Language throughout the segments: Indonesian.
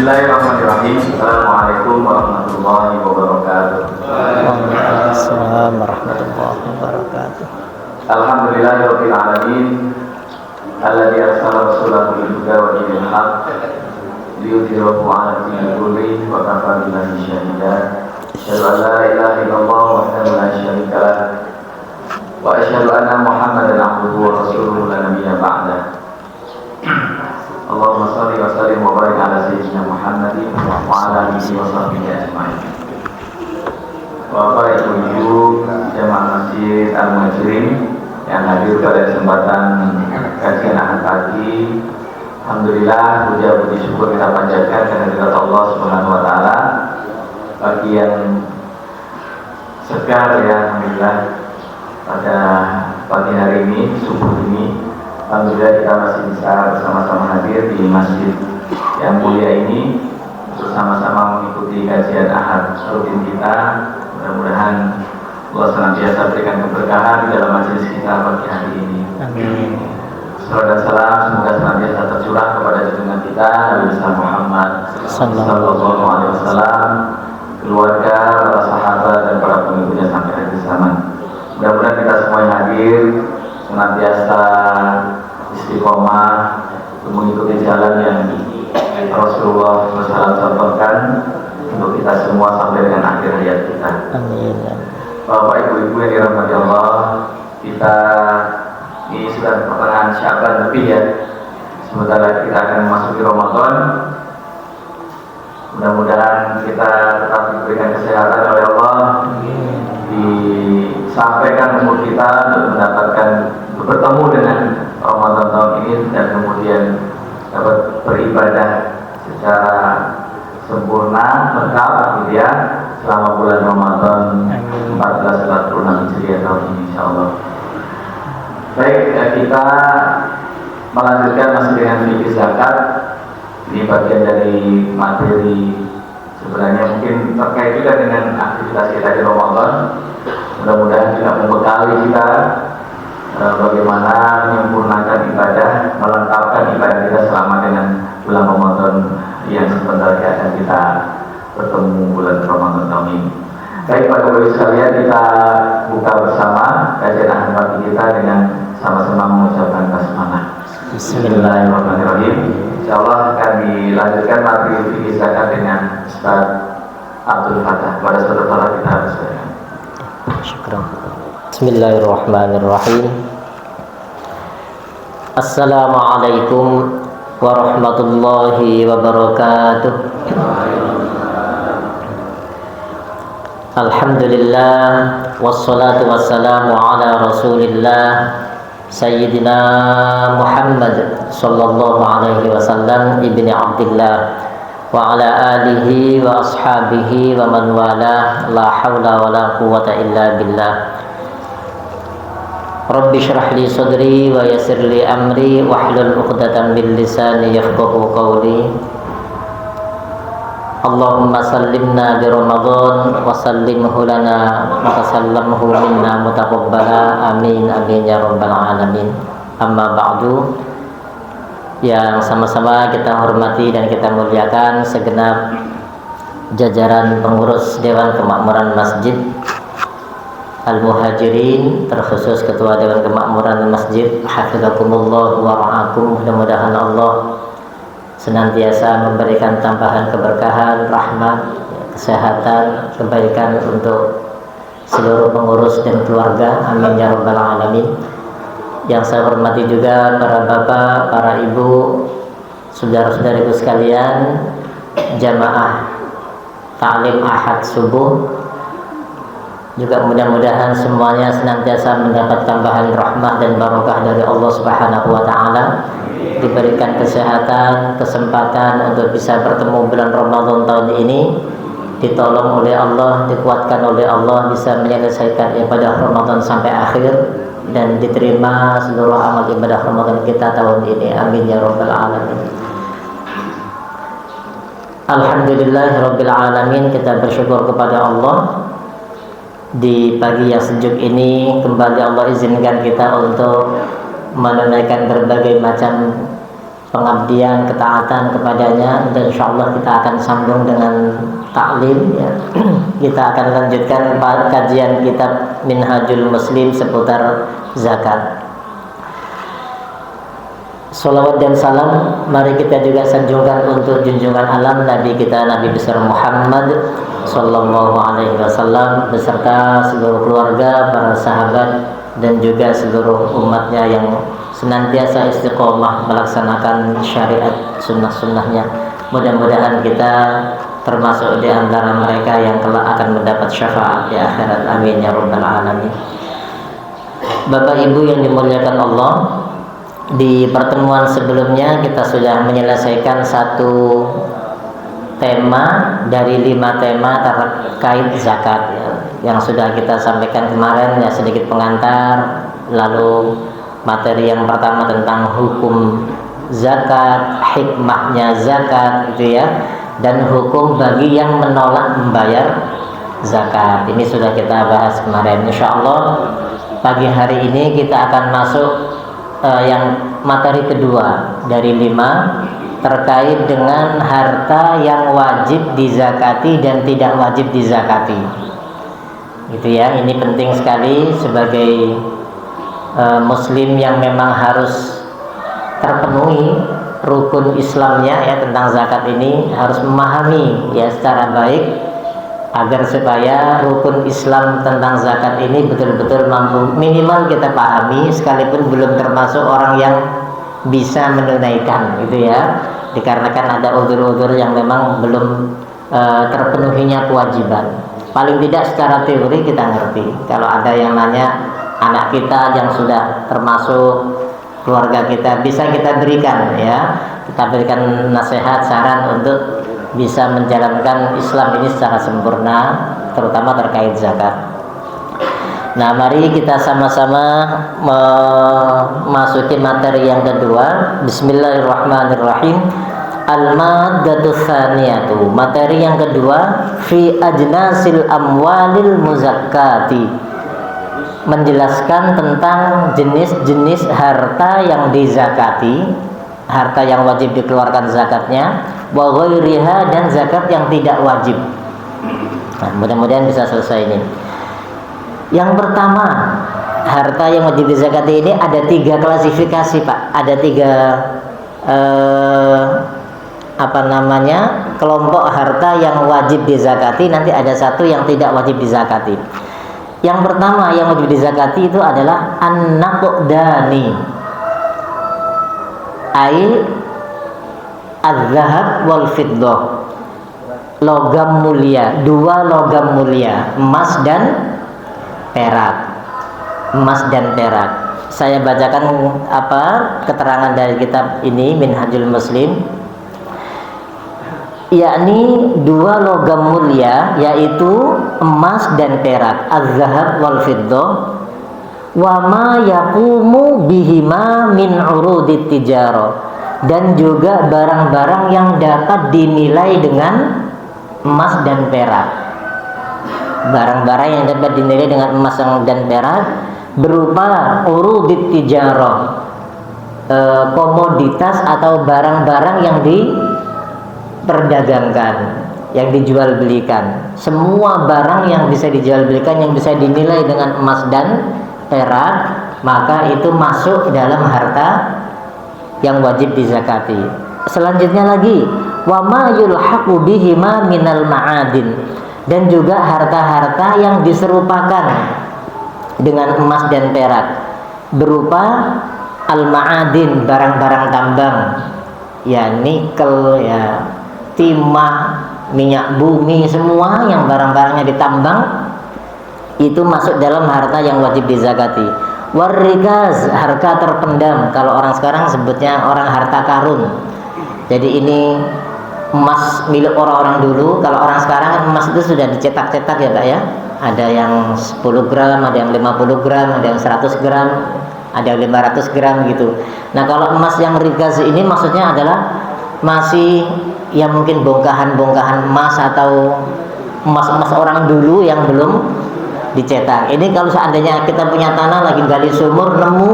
Bismillahirrahmanirrahim. Assalamualaikum warahmatullahi wabarakatuh. Waalaikumsalam warahmatullahi wabarakatuh. Alhamdulillahirabbil alamin. Alladzi arsala rasulahu bil huda wa dinil haqq liyudhhirahu 'ala dini kullihi wa kafa billahi shahida. Asyhadu an la ilaha illallah wahdahu la syarika lah wa asyhadu anna Muhammadan 'abduhu wa rasuluhu la nabiyya ba'dah. Allahumma shalli wa sallim wa barik ala sayyidina Muhammadin wa ala alihi wa sahbihi ajma'in. Bapak Ibu jamaah Masjid Al-Muhajirin yang hadir pada kesempatan kajian ahad pagi, alhamdulillah puja puji syukur kita panjatkan kehadirat Allah Subhanahu wa taala pagi yang segar ya, alhamdulillah pada pagi hari ini, subuh ini. Alhamdulillah kita masih bisa bersama-sama hadir di masjid yang mulia ini untuk sama-sama mengikuti kajian ahad rutin kita. Mudah-mudahan Allah senantiasa berikan keberkahan di dalam majelis kita pagi hari ini. Amin. Salam dan salam semoga senantiasa tercurah kepada junjungan kita Nabi besar Muhammad sallallahu alaihi wasallam, keluarga, para sahabat dan para pengikutnya sampai akhir zaman. Mudah-mudahan kita semua yang hadir senantiasa istiqomah untuk mengikuti jalan yang Rasulullah SAW contohkan untuk kita semua sampai dengan akhir hayat kita. Amin. Bapak Ibu yang dirahmati Allah, kita ini sudah pertengahan Syaban lebih ya. Sebentar lagi kita akan memasuki Ramadan. Mudah-mudahan kita tetap diberikan kesehatan oleh Allah, disampaikan umur kita untuk mendapatkan, untuk bertemu dengan Ramadan tahun ini dan kemudian dapat beribadah secara sempurna, lengkap gitu ya, selama bulan Ramadan 1446 Hijriah tahun ini insyaallah. Baik, kita melanjutkan masih dengan fikih zakat. Ini bagian dari materi sebenarnya mungkin terkait juga dengan aktivitas kita di Ramadan. Mudah-mudahan juga membekali kita bagaimana menyempurnakan ibadah, melengkapkan ibadah kita selama dengan bulan Ramadan yang sebentar lagi akan kita bertemu bulan Ramadan tahun ini. Baik Bapak Ibu sekalian, kita buka bersama kajian ahad pagi kita dengan sama-sama mengucapkan basmalah. Bismillahirrahmanirrahim. Insyaallah akan dilanjutkan materi fikih zakat dengan Ustaz Abdul Fatah. Pada Ustaz Fatah kita bersama. Syukran. Bismillahirrahmanirrahim. Assalamualaikum warahmatullahi wabarakatuh. Alhamdulillah wassalatu wassalamu ala Rasulillah Sayyidina Muhammad sallallahu alaihi wasallam ibni Abdillah wa ala alihi wa ashabihi wa man wala, la hawla wa la quwwata illa billah. Rabbi syrah li sadri wa yassir li amri wahlul 'uqdatam min lisani yafqahu qawli. Allahumma sallimna bi Ramadan wa sallimhu lana wa sallamhu minna mutaqabbala, amin amin ya rabbal alamin. Amma ba'du, yang sama-sama kita hormati dan kita muliakan segenap jajaran pengurus Dewan Kemakmuran Masjid Al-Muhajirin, terkhusus Ketua Dewan Kemakmuran Masjid hafizakumullah wa ra'akum. Mudah-mudahan Allah senantiasa memberikan tambahan keberkahan, rahmat, kesehatan, kebaikan untuk seluruh pengurus dan keluarga, amin ya rabbal alamin. Yang saya hormati juga para bapak, para ibu, saudara-saudariku sekalian, jamaah ta'lim ahad subuh, juga mudah-mudahan semuanya senantiasa mendapat tambahan rahmat dan barokah dari Allah Subhanahu wa taala, diberikan kesehatan, kesempatan untuk bisa bertemu bulan Ramadan tahun ini, ditolong oleh Allah, dikuatkan oleh Allah, bisa menyelesaikan ibadah Ramadan sampai akhir dan diterima seluruh amal ibadah Ramadan kita tahun ini, amin ya rabbal alamin. Alhamdulillahirabbil alamin, kita bersyukur kepada Allah di pagi yang sejuk ini kembali Allah izinkan kita untuk menunaikan berbagai macam pengabdian, ketaatan kepadanya, dan insyaallah kita akan sambung dengan taklim ya. Kita akan lanjutkan kajian kitab Minhajul Muslim seputar zakat. Salawat dan salam mari kita juga sanjungkan untuk junjungan alam Nabi kita, Nabi besar Muhammad sallallahu alaihi wasallam beserta seluruh keluarga, para sahabat dan juga seluruh umatnya yang senantiasa istiqomah melaksanakan syariat sunnah-sunnahnya. Mudah-mudahan kita termasuk di antara mereka yang kelak akan mendapat syafaat di akhirat. Amin ya rabbal alamin. Bapak Ibu yang dimuliakan Allah, di pertemuan sebelumnya kita sudah menyelesaikan satu tema dari 5 tema terkait zakat ya, yang sudah kita sampaikan kemarin ya, sedikit pengantar. Lalu materi yang pertama tentang hukum zakat, hikmahnya zakat gitu ya, dan hukum bagi yang menolak membayar zakat. Ini sudah kita bahas kemarin. Insyaallah pagi hari ini kita akan masuk yang materi kedua dari 5 terkait dengan harta yang wajib dizakati dan tidak wajib dizakati. Gitu ya, ini penting sekali sebagai muslim yang memang harus terpenuhi rukun Islamnya ya tentang zakat ini, harus memahami ya secara baik agar supaya rukun Islam tentang zakat ini betul-betul mampu minimal kita pahami, sekalipun belum termasuk orang yang bisa menunaikan gitu ya, dikarenakan ada udzur-udzur yang memang belum terpenuhinya kewajiban. Paling tidak secara teori kita ngerti. Kalau ada yang nanya anak kita yang sudah termasuk keluarga kita, bisa kita berikan ya, kita berikan nasihat, saran untuk bisa menjalankan Islam ini secara sempurna, terutama terkait zakat. Nah, mari kita sama-sama memasuki materi yang kedua. Bismillahirrahmanirrahim. Al-Maddatus Tsaniyatu. Materi yang kedua, fi ajnasil amwalil muzakkati. Menjelaskan tentang jenis-jenis harta yang dizakati, harta yang wajib dikeluarkan zakatnya, wa ghairiha, dan zakat yang tidak wajib. Nah, mudah-mudahan bisa selesai ini. Yang pertama, harta yang wajib dizakati ini ada 3 klasifikasi, Pak. Ada 3 kelompok harta yang wajib dizakati. Nanti ada 1 yang tidak wajib dizakati. Yang pertama yang wajib dizakati itu adalah an-naqdani, ai az-zahab wal fiddah, logam mulia, 2 logam mulia, emas dan perak. Emas dan perak. Saya bacakan keterangan dari kitab ini Minhajul Muslim, yakni 2 logam mulia, yaitu emas dan perak, az-zahab wal fiddah, wa ma yaqumu bihima min urudit tijarah, dan juga barang-barang yang dapat dinilai dengan emas dan perak. Barang-barang yang dapat dinilai dengan emas dan perak berupa urudit tijarah, komoditas atau barang-barang yang diperdagangkan, yang dijual belikan. Semua barang yang bisa dijual belikan, yang bisa dinilai dengan emas dan perak, maka itu masuk dalam harta yang wajib dizakati. Selanjutnya lagi, wa ma yulhaqu bihima minal ma'adin, dan juga harta-harta yang diserupakan dengan emas dan perak berupa al-ma'adin, barang-barang tambang ya, nikel ya, timah, minyak bumi, semua yang barang-barangnya ditambang itu masuk dalam harta yang wajib dizakati. Warrikaz, harta terpendam, kalau orang sekarang sebutnya orang harta karun. Jadi ini emas milik orang-orang dulu. Kalau orang sekarang emas itu sudah dicetak-cetak ya Pak ya. Ada yang 10 gram, ada yang 50 gram, ada yang 100 gram, ada yang 500 gram gitu. Nah, kalau emas yang rikaz ini maksudnya adalah masih ya mungkin bongkahan-bongkahan emas atau emas-emas orang dulu yang belum dicetak. Ini kalau seandainya kita punya tanah lagi gali sumur nemu,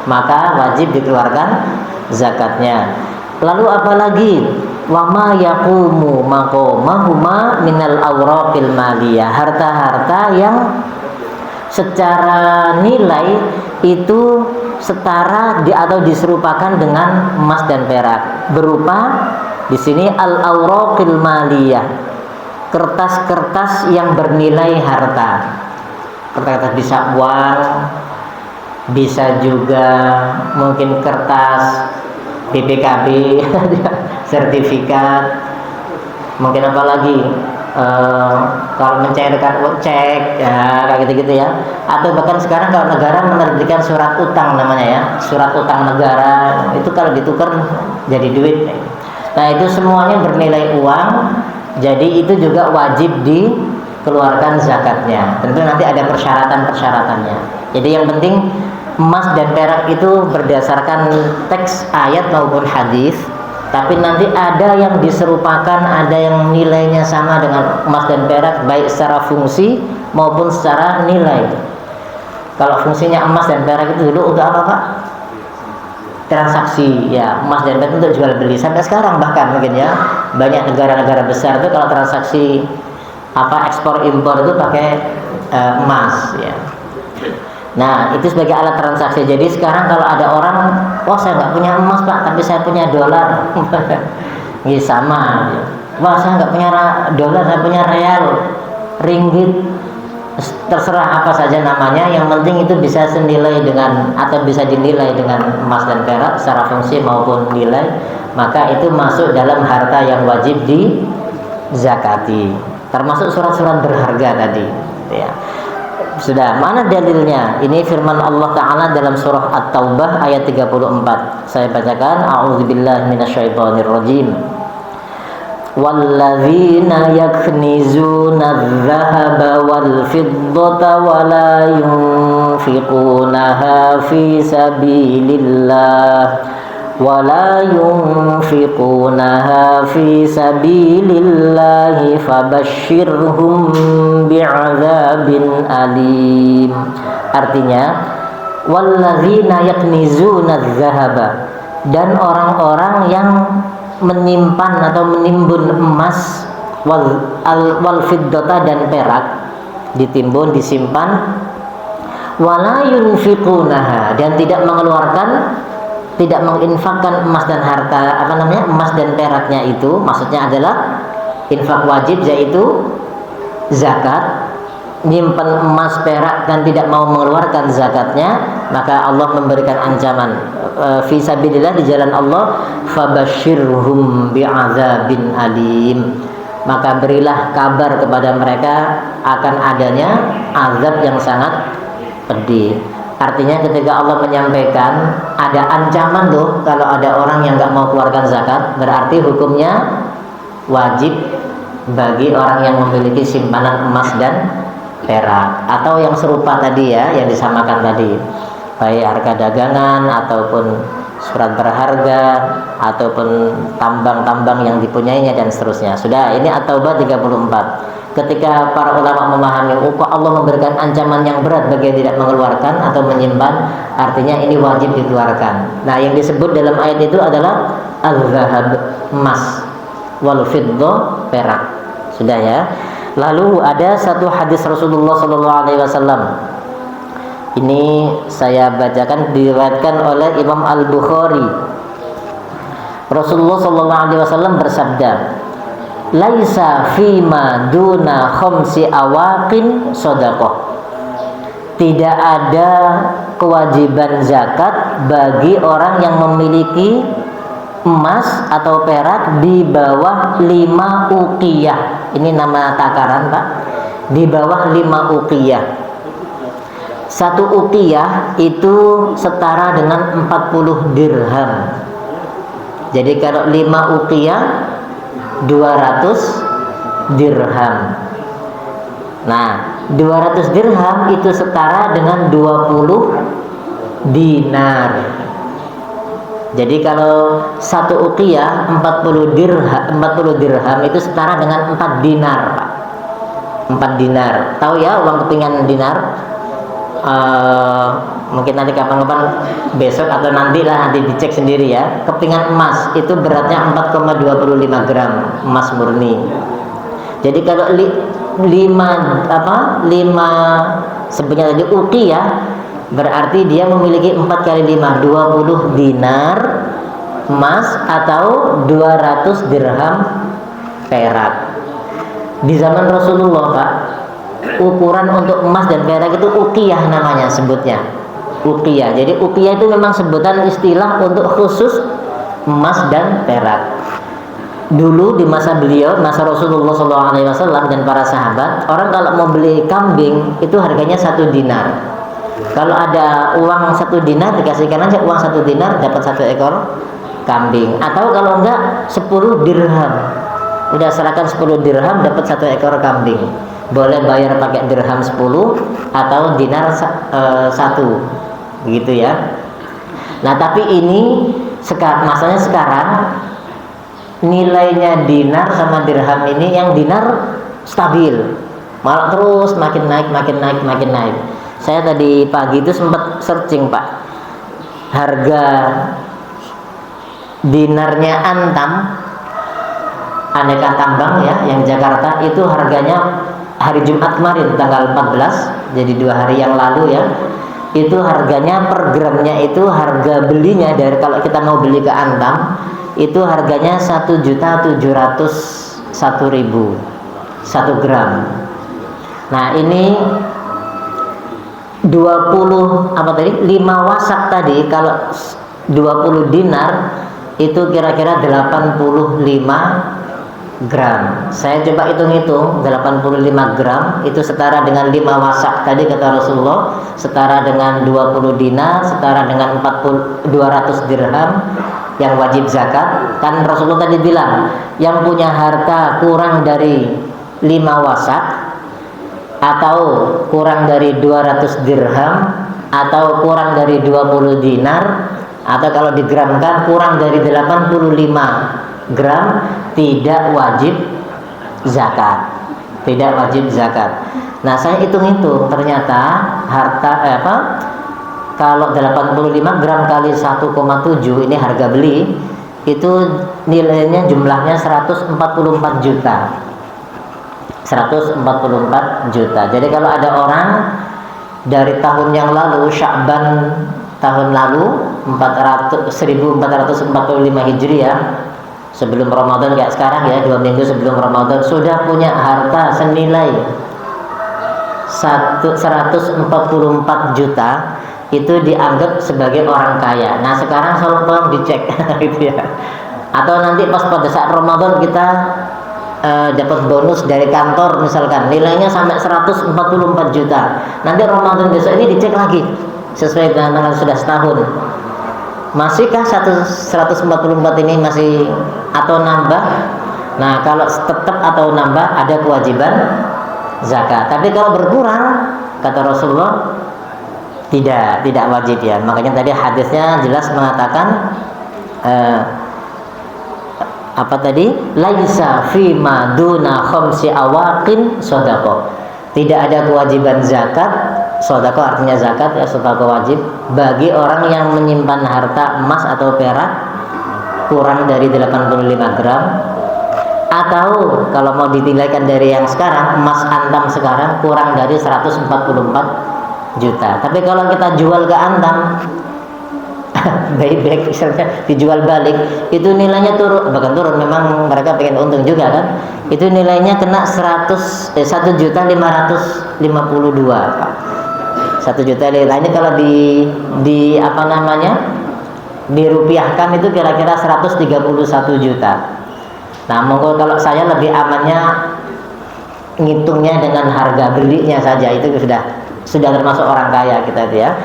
maka wajib dikeluarkan zakatnya. Lalu apalagi wama yaqumu maqamahuma minal awraqil maliyah, harta-harta yang secara nilai itu setara atau diserupakan dengan emas dan perak, berupa di sini al awraqil maliyah, kertas-kertas yang bernilai harta. Kertas bisa uang, bisa juga mungkin kertas BPKB, sertifikat, mungkin apa lagi, kalau mencairkan cek, ya kayak gitu-gitu ya. Atau bahkan sekarang kalau negara menerbitkan surat utang namanya ya, surat utang negara, itu kalau ditukar jadi duit. Nah itu semuanya bernilai uang, jadi itu juga wajib dikeluarkan zakatnya. Tentu nanti ada persyaratan-persyaratannya. Jadi yang penting emas dan perak itu berdasarkan teks ayat maupun hadis, tapi nanti ada yang diserupakan, ada yang nilainya sama dengan emas dan perak, baik secara fungsi maupun secara nilai. Kalau fungsinya emas dan perak itu dulu untuk apa Pak? Transaksi ya, emas dan perak untuk jual beli sampai sekarang bahkan mungkin ya, banyak negara-negara besar itu kalau transaksi ekspor impor itu pakai emas ya. Nah itu sebagai alat transaksi. Jadi sekarang kalau ada orang, wah saya nggak punya emas Pak, tapi saya punya dolar, ini sama. Wah saya nggak punya dolar, saya punya real, ringgit, terserah apa saja namanya. Yang penting itu bisa senilai dengan atau bisa dinilai dengan emas dan perak secara fungsi maupun nilai, maka itu masuk dalam harta yang wajib dizakati. Termasuk surat-surat berharga tadi, ya. Sudah, mana dalilnya? Ini firman Allah Ta'ala dalam surah At-Taubah ayat 34. Saya bacakan, a'udzubillahi minasyaitonirrajim. Walladzina yaknizuna adh-dhahaba wal fiddata wa la yunfiqunaha fi sabilillah وَلَا يُنْفِقُونَهَا فِي سَبِيلِ اللَّهِ فَبَشِّرْهُمْ بِعَذَابٍ أَلِيمٍ. Artinya, وَالَّذِينَ يَكْنِزُونَ الذَّهَبَ, dan orang-orang yang menyimpan atau menimbun emas, wal fiddata, dan perak, ditimbun, disimpan, وَلَا يُنْفِقُونَهَا, dan tidak mengeluarkan, tidak menginfakkan emas dan harta emas dan peraknya itu, maksudnya adalah infak wajib yaitu zakat, nyimpan emas perak dan tidak mau mengeluarkan zakatnya, maka Allah memberikan ancaman fi sabilillah, di jalan Allah, fabasyirhum bi'adzabin alim, maka berilah kabar kepada mereka akan adanya azab yang sangat pedih. Artinya ketika Allah menyampaikan ada ancaman loh kalau ada orang yang nggak mau keluarkan zakat, berarti hukumnya wajib bagi orang yang memiliki simpanan emas dan perak atau yang serupa tadi ya, yang disamakan tadi, baik harga dagangan ataupun surat berharga ataupun tambang-tambang yang dipunyainya dan seterusnya. Sudah, ini At-Taubah 34. Ketika para ulama memahami, kok Allah memberikan ancaman yang berat bagi yang tidak mengeluarkan atau menyimpan, artinya ini wajib dikeluarkan. Nah, yang disebut dalam ayat itu adalah al-zahab, emas, wal fiddah, perak. Sudah ya. Lalu ada satu hadis Rasulullah SAW. Ini saya bacakan, diriwayatkan oleh Imam Al-Bukhari. Rasulullah SAW bersabda, laisa fima duna khamsi awaqin shadaqah. Tidak ada kewajiban zakat bagi orang yang memiliki emas atau perak di bawah 5 uqiyah. Ini nama takaran Pak. Di bawah 5 uqiyah. 1 uqiyah itu setara dengan 40 dirham. Jadi kalau 5 uqiyah 200 dirham. Nah, 200 dirham itu setara dengan 20 dinar. Jadi kalau 1 uqiyah 40 dirham itu setara dengan 4 dinar, Pak. 4 dinar. Tahu ya uang kepingan dinar? mungkin nanti kapan-kapan besok atau nanti dicek sendiri ya. Kepingan emas itu beratnya 4,25 gram emas murni. Jadi kalau 5 sebenarnya tadi uqiyah, berarti dia memiliki 4 kali 5, 20 dinar emas atau 200 dirham perak. Di zaman Rasulullah, Pak, ukuran untuk emas dan perak itu uqiyah namanya sebutnya. Uqiyah. Jadi uqiyah itu memang sebutan istilah untuk khusus emas dan perak. Dulu di masa beliau, masa Rasulullah SAW dan para sahabat, orang kalau mau beli kambing itu harganya 1 dinar. Kalau ada uang 1 dinar, dikasihkan aja uang 1 dinar dapat 1 ekor kambing. Atau kalau enggak 10 dirham, udah serahkan 10 dirham dapat 1 ekor kambing. Boleh bayar pakai dirham 10 atau dinar 1, gitu ya. Nah tapi ini masanya sekarang nilainya dinar sama dirham ini, yang dinar stabil, malah terus makin naik. Saya tadi pagi itu sempat searching, Pak, harga dinarnya Antam, aneka tambang ya, yang Jakarta itu harganya hari Jumat kemarin tanggal 14, jadi 2 hari yang lalu ya, itu harganya per gramnya itu harga belinya dari kalau kita mau beli ke Antam itu harganya 1.701.000 1 gram. Nah ini 5 wasak tadi, kalau 20 dinar itu kira-kira 85 gram. Saya coba hitung-hitung, 85 gram itu setara dengan 5 wasak tadi kata Rasulullah, setara dengan 20 dinar, setara dengan 200 dirham yang wajib zakat. Kan Rasulullah tadi bilang, yang punya harta kurang dari 5 wasak atau kurang dari 200 dirham atau kurang dari 20 dinar atau kalau digramkan kurang dari 85 gram tidak wajib zakat. Nah saya hitung-hitung ternyata harta kalau 85 gram kali 1,7 ini harga beli itu nilainya jumlahnya 144 juta. 144 juta. Jadi kalau ada orang dari tahun yang lalu, Sya'ban tahun lalu 1445 Hijriah, sebelum Ramadan kayak sekarang ya, 2 minggu sebelum Ramadan sudah punya harta senilai 144 juta, itu dianggap sebagai orang kaya. Nah sekarang tolong dicek gitu ya. Atau nanti pas pada saat Ramadan kita dapat bonus dari kantor misalkan, nilainya sampai 144 juta. Nanti Ramadan besok ini dicek lagi sesuai dengan tanggal sudah setahun. Masihkah 144 ini masih atau nambah? Nah kalau tetap atau nambah ada kewajiban zakat. Tapi kalau berkurang kata Rasulullah tidak wajib ya. Makanya tadi hadisnya jelas mengatakan laisa fima duna khamsi awaqin shadaqah. Tidak ada kewajiban zakat. Shadaqah artinya zakat ya, sedekah wajib bagi orang yang menyimpan harta emas atau perak kurang dari 85 gram, atau kalau mau ditilaikan dari yang sekarang, emas Antam sekarang kurang dari 144 juta. Tapi kalau kita jual ke Antam baik misalnya dijual balik, itu nilainya turun, bahkan turun, memang mereka pengen untung juga kan, itu nilainya kena 1.552 Pak. 1 juta. Nah ini kalau dirupiahkan itu kira-kira 131 juta. Nah monggo kalau saya lebih amannya ngitungnya dengan harga belinya saja, itu sudah termasuk orang kaya kita itu ya.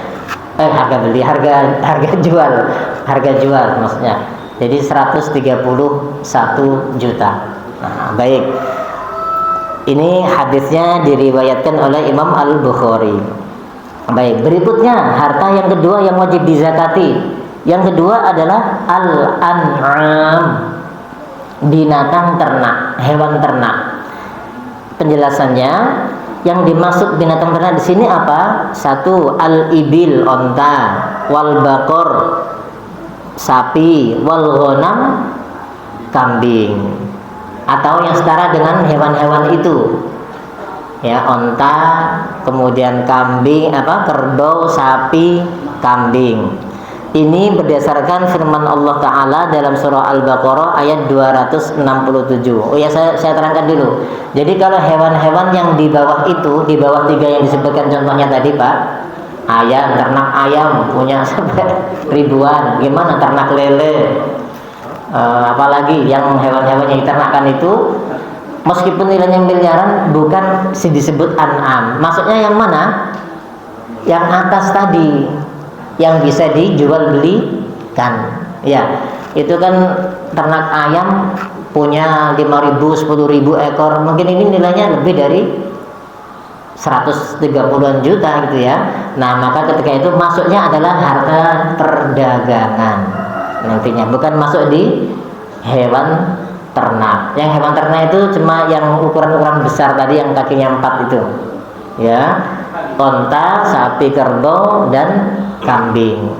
Harga jual maksudnya. Jadi 131 juta. Nah, baik. Ini hadisnya diriwayatkan oleh Imam Al-Bukhari. Baik, berikutnya harta yang kedua yang wajib dizakati. Yang kedua adalah al-an'am, binatang ternak, hewan ternak. Penjelasannya, Yang dimaksud binatang ternak di sini apa? Satu, al-ibil, onta, wal bakor, sapi, wal ghanam, kambing, atau yang setara dengan hewan-hewan itu. Ya, onta, kemudian kambing, kerbau, sapi, kambing. Ini berdasarkan firman Allah Ta'ala dalam surah Al-Baqarah ayat 267. Oh ya, saya terangkan dulu. Jadi kalau hewan-hewan yang di bawah itu, di bawah 3 yang disebutkan contohnya tadi Pak, ayam, ternak ayam punya sampai ribuan. Gimana ternak lele? Apalagi yang hewan-hewan yang diternakan itu, meskipun nilainya miliaran, bukan disebut an'am. Maksudnya yang mana? Yang atas tadi, yang bisa dijual belikan. Ya, itu kan ternak ayam punya 5.000, 10.000 ekor. Mungkin ini nilainya lebih dari 130-an juta gitu ya. Nah, maka ketika itu masuknya adalah harta perdagangan nantinya, bukan masuk di hewan ternak. Yang hewan ternak itu cuma yang ukuran-ukuran besar tadi, yang kakinya 4 itu. Ya, onta, sapi, kerbau, dan kambing.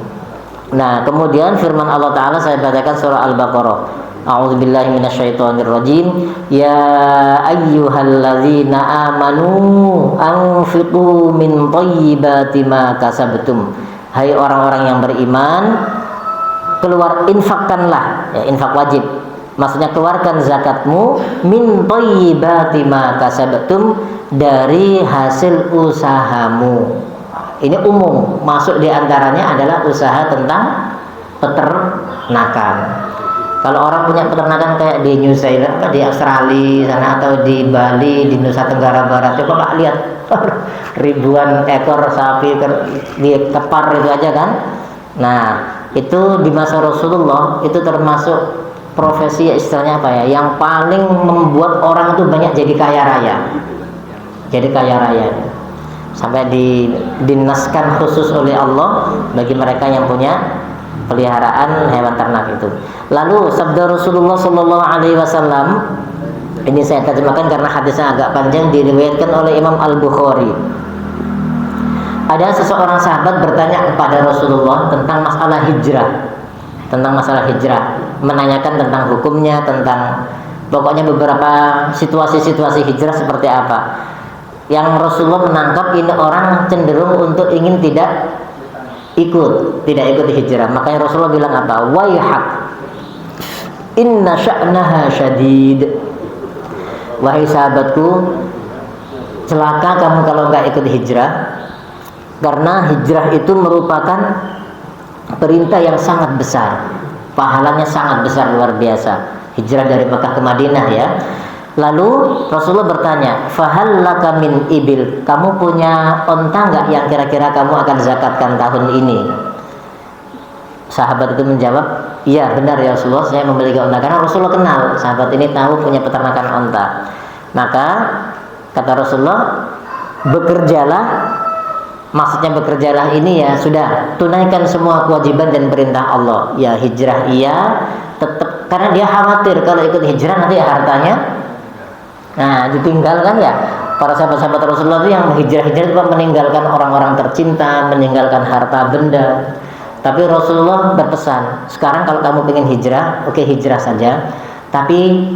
Nah, kemudian firman Allah Ta'ala, saya bacakan surah Al-Baqarah. A'udzubillahi minasyaitonirrajim. Ya ayyuhalladzina amanu anfiqu min thayyibati ma kasabtum. Hai orang-orang yang beriman, infakkanlah, ya, infak wajib. Maksudnya keluarkan zakatmu min thayyibati ma kasabtum, dari hasil usahamu. Ini umum, masuk diantaranya adalah usaha tentang peternakan. Kalau orang punya peternakan kayak di New Zealand, di Australia sana, atau di Bali, di Nusa Tenggara Barat, coba Pak lihat ribuan ekor sapi dikepar itu aja kan. Nah, itu di masa Rasulullah itu termasuk profesi, istilahnya apa ya, yang paling membuat orang itu banyak jadi kaya raya. Jadi kaya raya, sampai dinaskan khusus oleh Allah bagi mereka yang punya peliharaan hewan ternak itu. Lalu sabda Rasulullah Sallallahu Alaihi Wasallam, ini saya terjemahkan karena hadisnya agak panjang, diriwayatkan oleh Imam Al-Bukhari. Ada seseorang sahabat bertanya kepada Rasulullah tentang masalah hijrah, menanyakan tentang hukumnya, tentang pokoknya beberapa situasi-situasi hijrah seperti apa. Yang Rasulullah menangkap ini orang cenderung untuk ingin tidak ikut hijrah. Makanya Rasulullah bilang apa? Waihak, inna sya'naha syadid. Wahai sahabatku, celaka kamu kalau nggak ikut hijrah, karena hijrah itu merupakan perintah yang sangat besar, pahalanya sangat besar, luar biasa. Hijrah dari Mekah ke Madinah ya. Lalu Rasulullah bertanya, fahal laka min ibil, kamu punya onta nggak yang kira-kira kamu akan zakatkan tahun ini? Sahabat itu menjawab, iya benar ya Rasulullah, saya memiliki onta. Karena Rasulullah kenal sahabat ini, tahu punya peternakan onta. Maka kata Rasulullah, bekerjalah. Maksudnya bekerjalah ini ya sudah, tunaikan semua kewajiban dan perintah Allah. Ya hijrah iya, tetap, karena dia khawatir kalau ikut hijrah nanti hartanya ditinggalkan ya. Para sahabat-sahabat Rasulullah itu yang hijrah-hijrah itu meninggalkan orang-orang tercinta, meninggalkan harta benda. Tapi Rasulullah berpesan, sekarang kalau kamu pengen hijrah, oke, hijrah saja. Tapi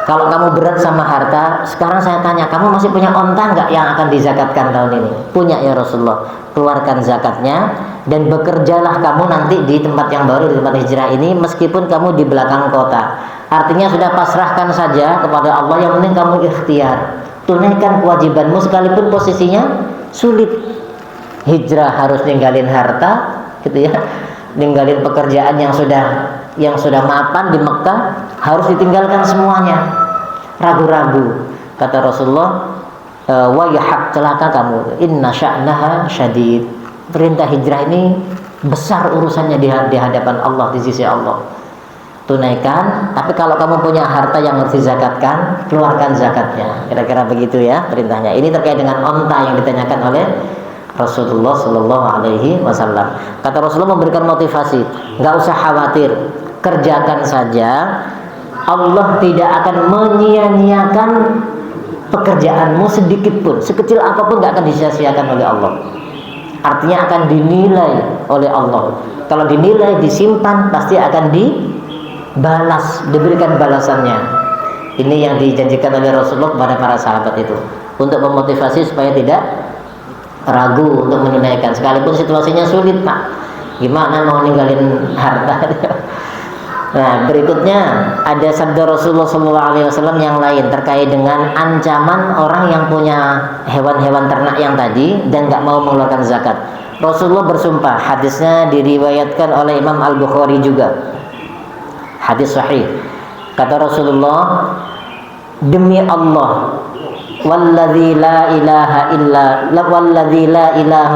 kalau kamu berat sama harta, sekarang saya tanya, kamu masih punya onta nggak yang akan dizakatkan tahun ini? Punya ya Rasulullah, keluarkan zakatnya dan bekerjalah kamu nanti di tempat yang baru, di tempat hijrah ini, meskipun kamu di belakang kota. Artinya sudah pasrahkan saja kepada Allah, yang penting kamu ikhtiar, tunaikan kewajibanmu sekalipun posisinya sulit. Hijrah harus ninggalin harta, gitu ya, ninggalin pekerjaan yang sudah mapan di Mekah, harus ditinggalkan semuanya. Ragu-ragu, kata Rasulullah, wayhak, celaka kamu, inna sya'naha syadid. Perintah hijrah ini besar urusannya di hadapan Allah, di sisi Allah. Tunaikan, tapi kalau kamu punya harta yang harus dizakatkan, keluarkan zakatnya. Kira-kira begitu ya perintahnya. Ini terkait dengan onta yang ditanyakan oleh Rasulullah Sallallahu Alaihi Wasallam. Kata Rasulullah memberikan motivasi, nggak usah khawatir, kerjakan saja. Allah tidak akan menyia-nyiakan pekerjaanmu sedikit pun, sekecil apapun gak akan disia-siakan oleh Allah. Artinya akan dinilai oleh Allah. Kalau dinilai, disimpan, pasti akan dibalas, diberikan balasannya. Ini yang dijanjikan oleh Rasulullah kepada para sahabat itu, untuk memotivasi supaya tidak ragu untuk menunaikan, sekalipun situasinya sulit, Pak. Gimana mau ninggalin harta? Nah, berikutnya ada sabda Rasulullah SAW yang lain terkait dengan ancaman orang yang punya hewan-hewan ternak yang tadi dan nggak mau mengeluarkan zakat. Rasulullah bersumpah, hadisnya diriwayatkan oleh Imam Al-Bukhari juga, hadis sahih. Kata Rasulullah, demi Allah, walladzi la ilaha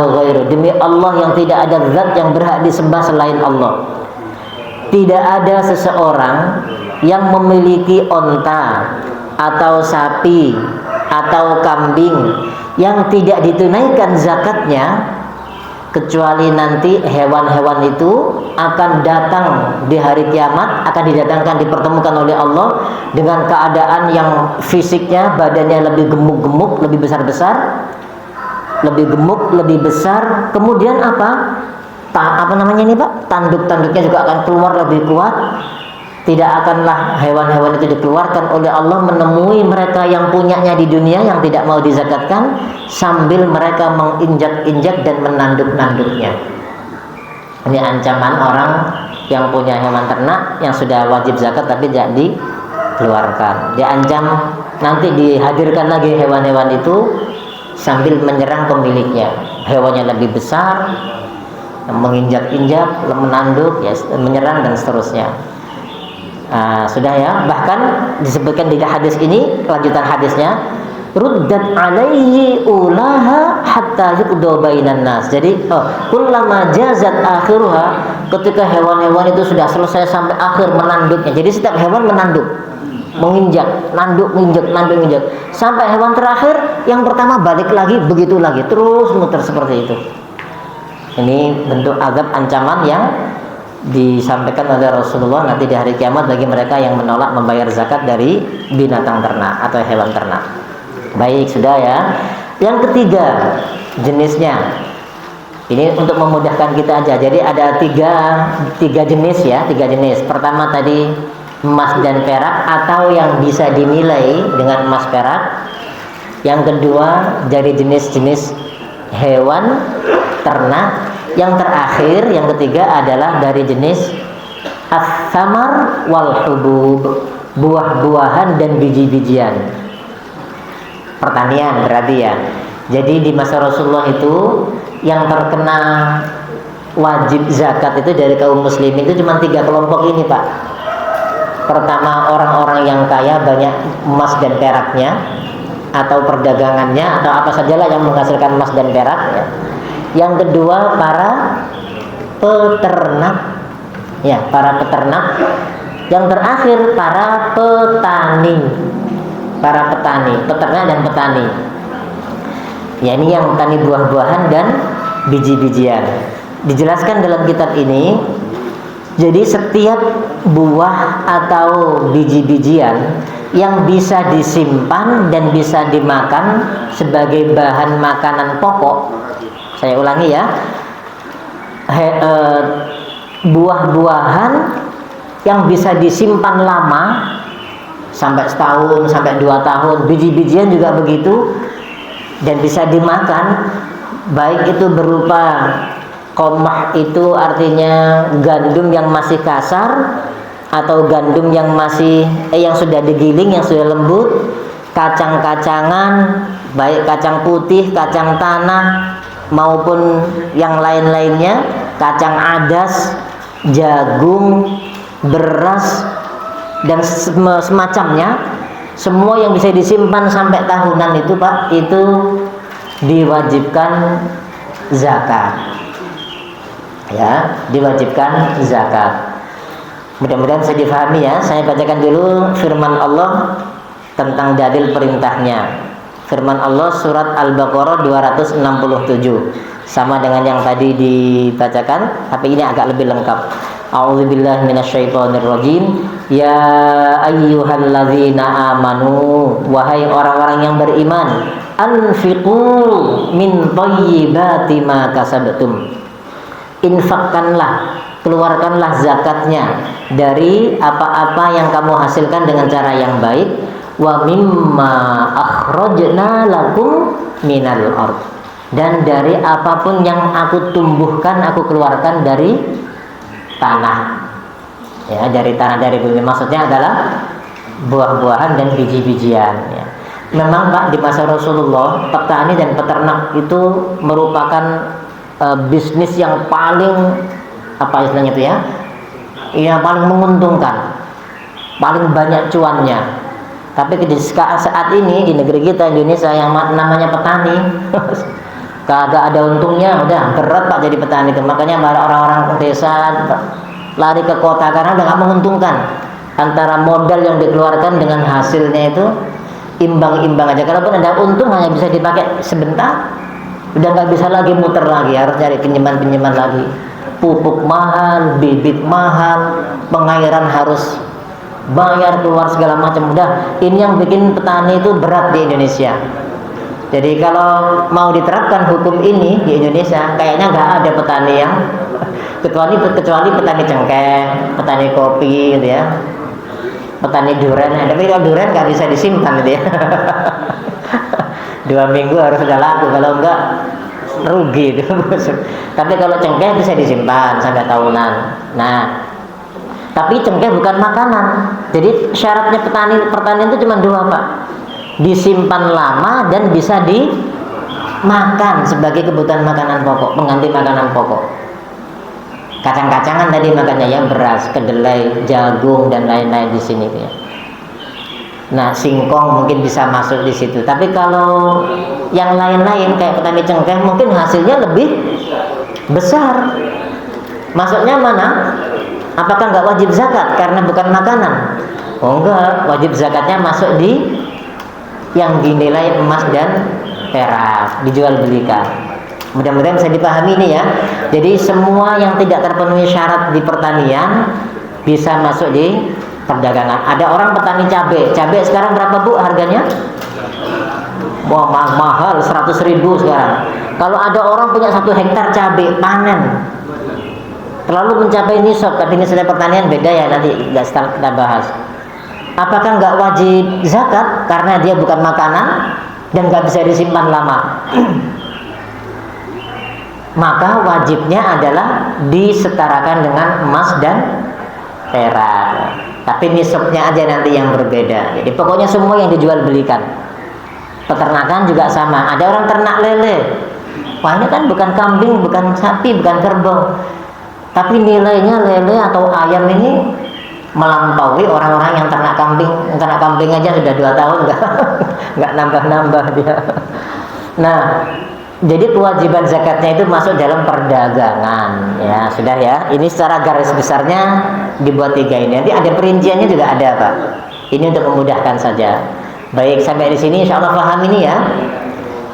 ghairu, demi Allah yang tidak ada zat yang berhak disembah selain Allah. Tidak ada seseorang yang memiliki onta atau sapi atau kambing yang tidak ditunaikan zakatnya, kecuali nanti hewan-hewan itu akan datang di hari kiamat, akan didatangkan, dipertemukan oleh Allah dengan keadaan yang fisiknya, badannya lebih gemuk-gemuk, lebih besar-besar, lebih gemuk, lebih besar. Kemudian apa namanya ini, Pak? Tanduk-tanduknya juga akan keluar lebih kuat. Tidak akanlah hewan-hewan itu dikeluarkan oleh Allah menemui mereka yang punyanya di dunia yang tidak mau dizakatkan, sambil mereka menginjak-injak dan menanduk-nanduknya. Ini ancaman orang yang punya hewan ternak yang sudah wajib zakat tapi tidak dikeluarkan. Diancam nanti dihadirkan lagi hewan-hewan itu sambil menyerang pemiliknya. Hewannya lebih besar, menginjak-injak, menanduk, ya, menyerang dan seterusnya. Sudah ya, bahkan disebutkan di hadis ini, lanjutan hadisnya, ruddat alaihi ulaha hatta yuqda bainan nas. Jadi kullama jazat akhiruha, ketika hewan-hewan itu sudah selesai sampai akhir menanduknya. Jadi setiap hewan menanduk, menginjak, nanduk, menginjak, nanduk, menginjak, sampai hewan terakhir yang pertama balik lagi, begitu lagi, terus muter seperti itu. Ini bentuk azab ancaman yang disampaikan oleh Rasulullah nanti di hari kiamat bagi mereka yang menolak membayar zakat dari binatang ternak atau hewan ternak. Baik, sudah ya. Yang ketiga jenisnya, ini untuk memudahkan kita aja. Jadi ada tiga jenis ya, tiga jenis. Pertama tadi emas dan perak atau yang bisa dinilai dengan emas perak. Yang kedua dari jenis-jenis hewan ternak. Yang terakhir, yang ketiga adalah dari jenis as-samar wal hubub, buah-buahan dan biji-bijian. Pertanian berarti ya. Jadi di masa Rasulullah itu yang terkena wajib zakat itu dari kaum muslimin itu cuma 3 kelompok ini, Pak. Pertama, orang-orang yang kaya, banyak emas dan peraknya atau perdagangannya atau apa sajalah yang menghasilkan emas dan perak ya. Yang kedua, para peternak ya, para peternak. Yang terakhir, para petani, peternak dan petani ya, ini yang petani buah-buahan dan biji-bijian. Dijelaskan dalam kitab ini, jadi setiap buah atau biji-bijian yang bisa disimpan dan bisa dimakan sebagai bahan makanan pokok. Saya ulangi ya, buah-buahan yang bisa disimpan lama sampai setahun, sampai 2 tahun, biji-bijian juga begitu, dan bisa dimakan, baik itu berupa qamah, itu artinya gandum yang masih kasar atau gandum yang masih yang sudah digiling, yang sudah lembut, kacang-kacangan, baik kacang putih, kacang tanah maupun yang lain-lainnya, kacang adas, jagung, beras dan semacamnya, semua yang bisa disimpan sampai tahunan itu, Pak, itu diwajibkan zakat. Ya, diwajibkan zakat. Mudah-mudahan saya difahami ya. Saya bacakan dulu firman Allah tentang dalil perintahnya. Firman Allah surat Al-Baqarah 267, sama dengan yang tadi dibacakan, tapi ini agak lebih lengkap. A'udzubillahi minasyaitonirrajim. Ya ayyuhalladzina amanu, wahai orang-orang yang beriman, anfiqu min thayyibati ma kasabtum. Infakkanlah, keluarkanlah zakatnya dari apa-apa yang kamu hasilkan dengan cara yang baik. Wa mimma akhrajna lakum minal ard, dan dari apapun yang aku tumbuhkan, aku keluarkan dari tanah. Ya, dari tanah, dari bumi, maksudnya adalah buah-buahan dan biji-bijian ya. Memang Pak, di masa Rasulullah petani dan peternak itu merupakan bisnis yang paling apa istilahnya itu ya, yang paling menguntungkan, paling banyak cuannya. Tapi saat ini di negeri kita Indonesia yang namanya petani kagak ada untungnya, udah berat Pak jadi petani. Makanya orang-orang desa lari ke kota karena udah nggak menguntungkan. Antara modal yang dikeluarkan dengan hasilnya itu imbang-imbang aja. Kalaupun ada untung hanya bisa dipakai sebentar, udah nggak bisa lagi muter lagi, harus cari pinjaman lagi. Pupuk mahal, bibit mahal, pengairan harus bayar, keluar segala macam. Udah, ini yang bikin petani itu berat di Indonesia. Jadi kalau mau diterapkan hukum ini di Indonesia, kayaknya nggak ada petani yang kecuali petani cengkeh, petani kopi gitu ya, petani durian. Tapi kalau durian nggak bisa disimpan gitu ya. 2 minggu harus sudah laku, kalau enggak rugi itu. Tapi kalau cengkeh bisa disimpan sampai tahunan. Nah, tapi cengkeh bukan makanan. Jadi syaratnya pertanian itu cuma 2 Pak, disimpan lama dan bisa dimakan sebagai kebutuhan makanan pokok, pengganti makanan pokok. Kacang-kacangan tadi makannya ya, beras, kedelai, jagung dan lain-lain di sini ya. Nah, singkong mungkin bisa masuk di situ. Tapi kalau yang lain-lain kayak petani cengkeh mungkin hasilnya lebih besar. Masuknya mana? Apakah nggak wajib zakat karena bukan makanan? Oh enggak, wajib zakatnya masuk di yang dinilai emas dan perak, dijual belikan. Mudah-mudahan bisa dipahami ini ya. Jadi semua yang tidak terpenuhi syarat di pertanian bisa masuk di perdagangan. Ada orang petani cabai sekarang berapa Bu harganya? Wah, mahal, 100.000 sekarang. Kalau ada orang punya 1 hektar cabai panen, terlalu mencapai nisab, tapi ini sudah pertanian beda ya, nanti kita bahas. Apakah nggak wajib zakat karena dia bukan makanan dan nggak bisa disimpan lama? Maka wajibnya adalah disetarakan dengan emas dan perak. Tapi nisabnya aja nanti yang berbeda. Jadi pokoknya semua yang dijual belikan. Peternakan juga sama. Ada orang ternak lele. Wah, ini kan bukan kambing, bukan sapi, bukan kerbau. Tapi nilainya lele atau ayam ini melampaui orang-orang yang ternak kambing. Yang ternak kambing aja sudah 2 tahun nggak nambah-nambah dia. Nah, jadi kewajiban zakatnya itu masuk dalam perdagangan. Ya, sudah ya. Ini secara garis besarnya dibuat 3 ini. Nanti ada perinciannya juga ada, Pak. Ini untuk memudahkan saja. Baik, sampai di sini insya Allah paham ini ya.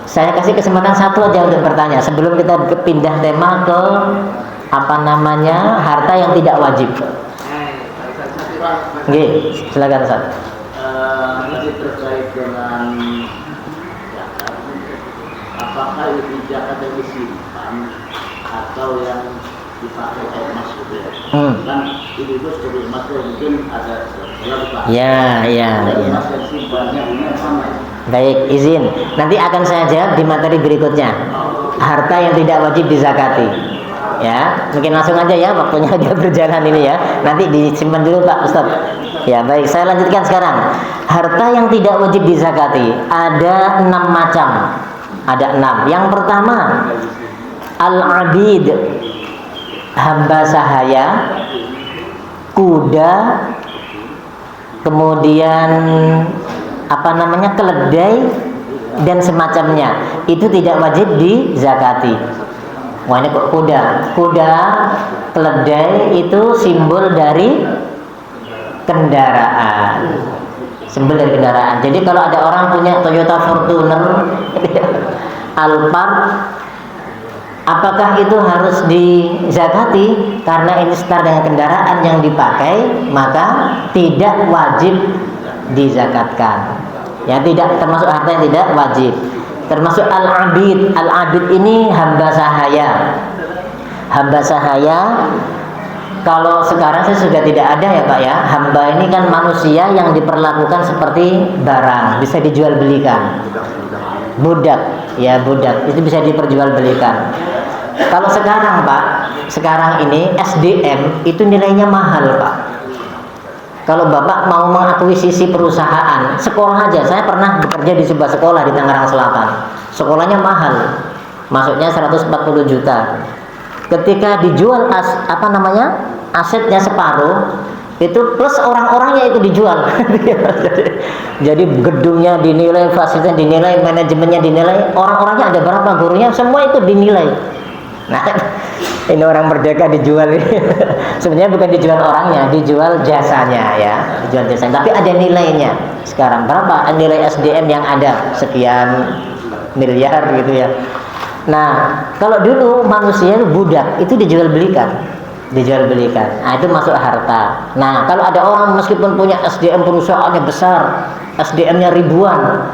Saya kasih kesempatan 1 aja untuk bertanya sebelum kita pindah tema ke harta yang tidak wajib. Oke, silakan Ustaz. Masih terkait dengan apakah itu zakat yang disimpan atau yang dipakai kayak emas gitu ya? Kan itu seperti emas mungkin ada ya. Emas yang simpannya ini sama. Baik, izin. Nanti akan saya jawab di materi berikutnya. Harta yang tidak wajib dizakati. Ya, mungkin langsung aja ya, waktunya dia berjalan ini ya. Nanti disimpan dulu Pak Ustaz. Ya, baik, saya lanjutkan sekarang. Harta yang tidak wajib dizakati ada 6 macam. Ada 6. Yang pertama, al-abid, hamba sahaya, kuda, kemudian keledai dan semacamnya. Itu tidak wajib dizakati. Wah, ini kok kuda, keledai itu simbol dari kendaraan. Simbol dari kendaraan. Jadi kalau ada orang punya Toyota Fortuner, Alphard, Apakah itu harus dizakati? Karena ini setara dengan kendaraan yang dipakai, maka tidak wajib dizakatkan. Ya, tidak termasuk harta yang tidak wajib. Termasuk al-abid. Al-abid ini hamba sahaya. Hamba sahaya kalau sekarang sih sudah tidak ada ya Pak ya. Hamba ini kan manusia yang diperlakukan seperti barang, bisa dijual belikan. Budak, ya budak itu bisa diperjualbelikan. Kalau sekarang Pak, sekarang ini SDM itu nilainya mahal Pak. Kalau Bapak mau mengakuisisi perusahaan, sekolah aja, saya pernah bekerja di sebuah sekolah di Tangerang Selatan. Sekolahnya mahal, masuknya 140 juta. Ketika dijual asetnya separuh, itu plus orang-orangnya itu dijual. Jadi gedungnya dinilai, fasilitasnya dinilai, manajemennya dinilai, orang-orangnya ada berapa, gurunya semua itu dinilai. Nah, ini orang merdeka dijual. Sebenarnya bukan dijual orangnya, dijual jasanya ya, dijual jasanya. Tapi ada nilainya. Sekarang berapa nilai SDM yang ada? Sekian miliar gitu ya. Nah, kalau dulu manusia itu budak, itu dijual belikan. Nah, itu masuk harta. Nah, kalau ada orang meskipun punya SDM perusahaannya besar, SDM-nya ribuan,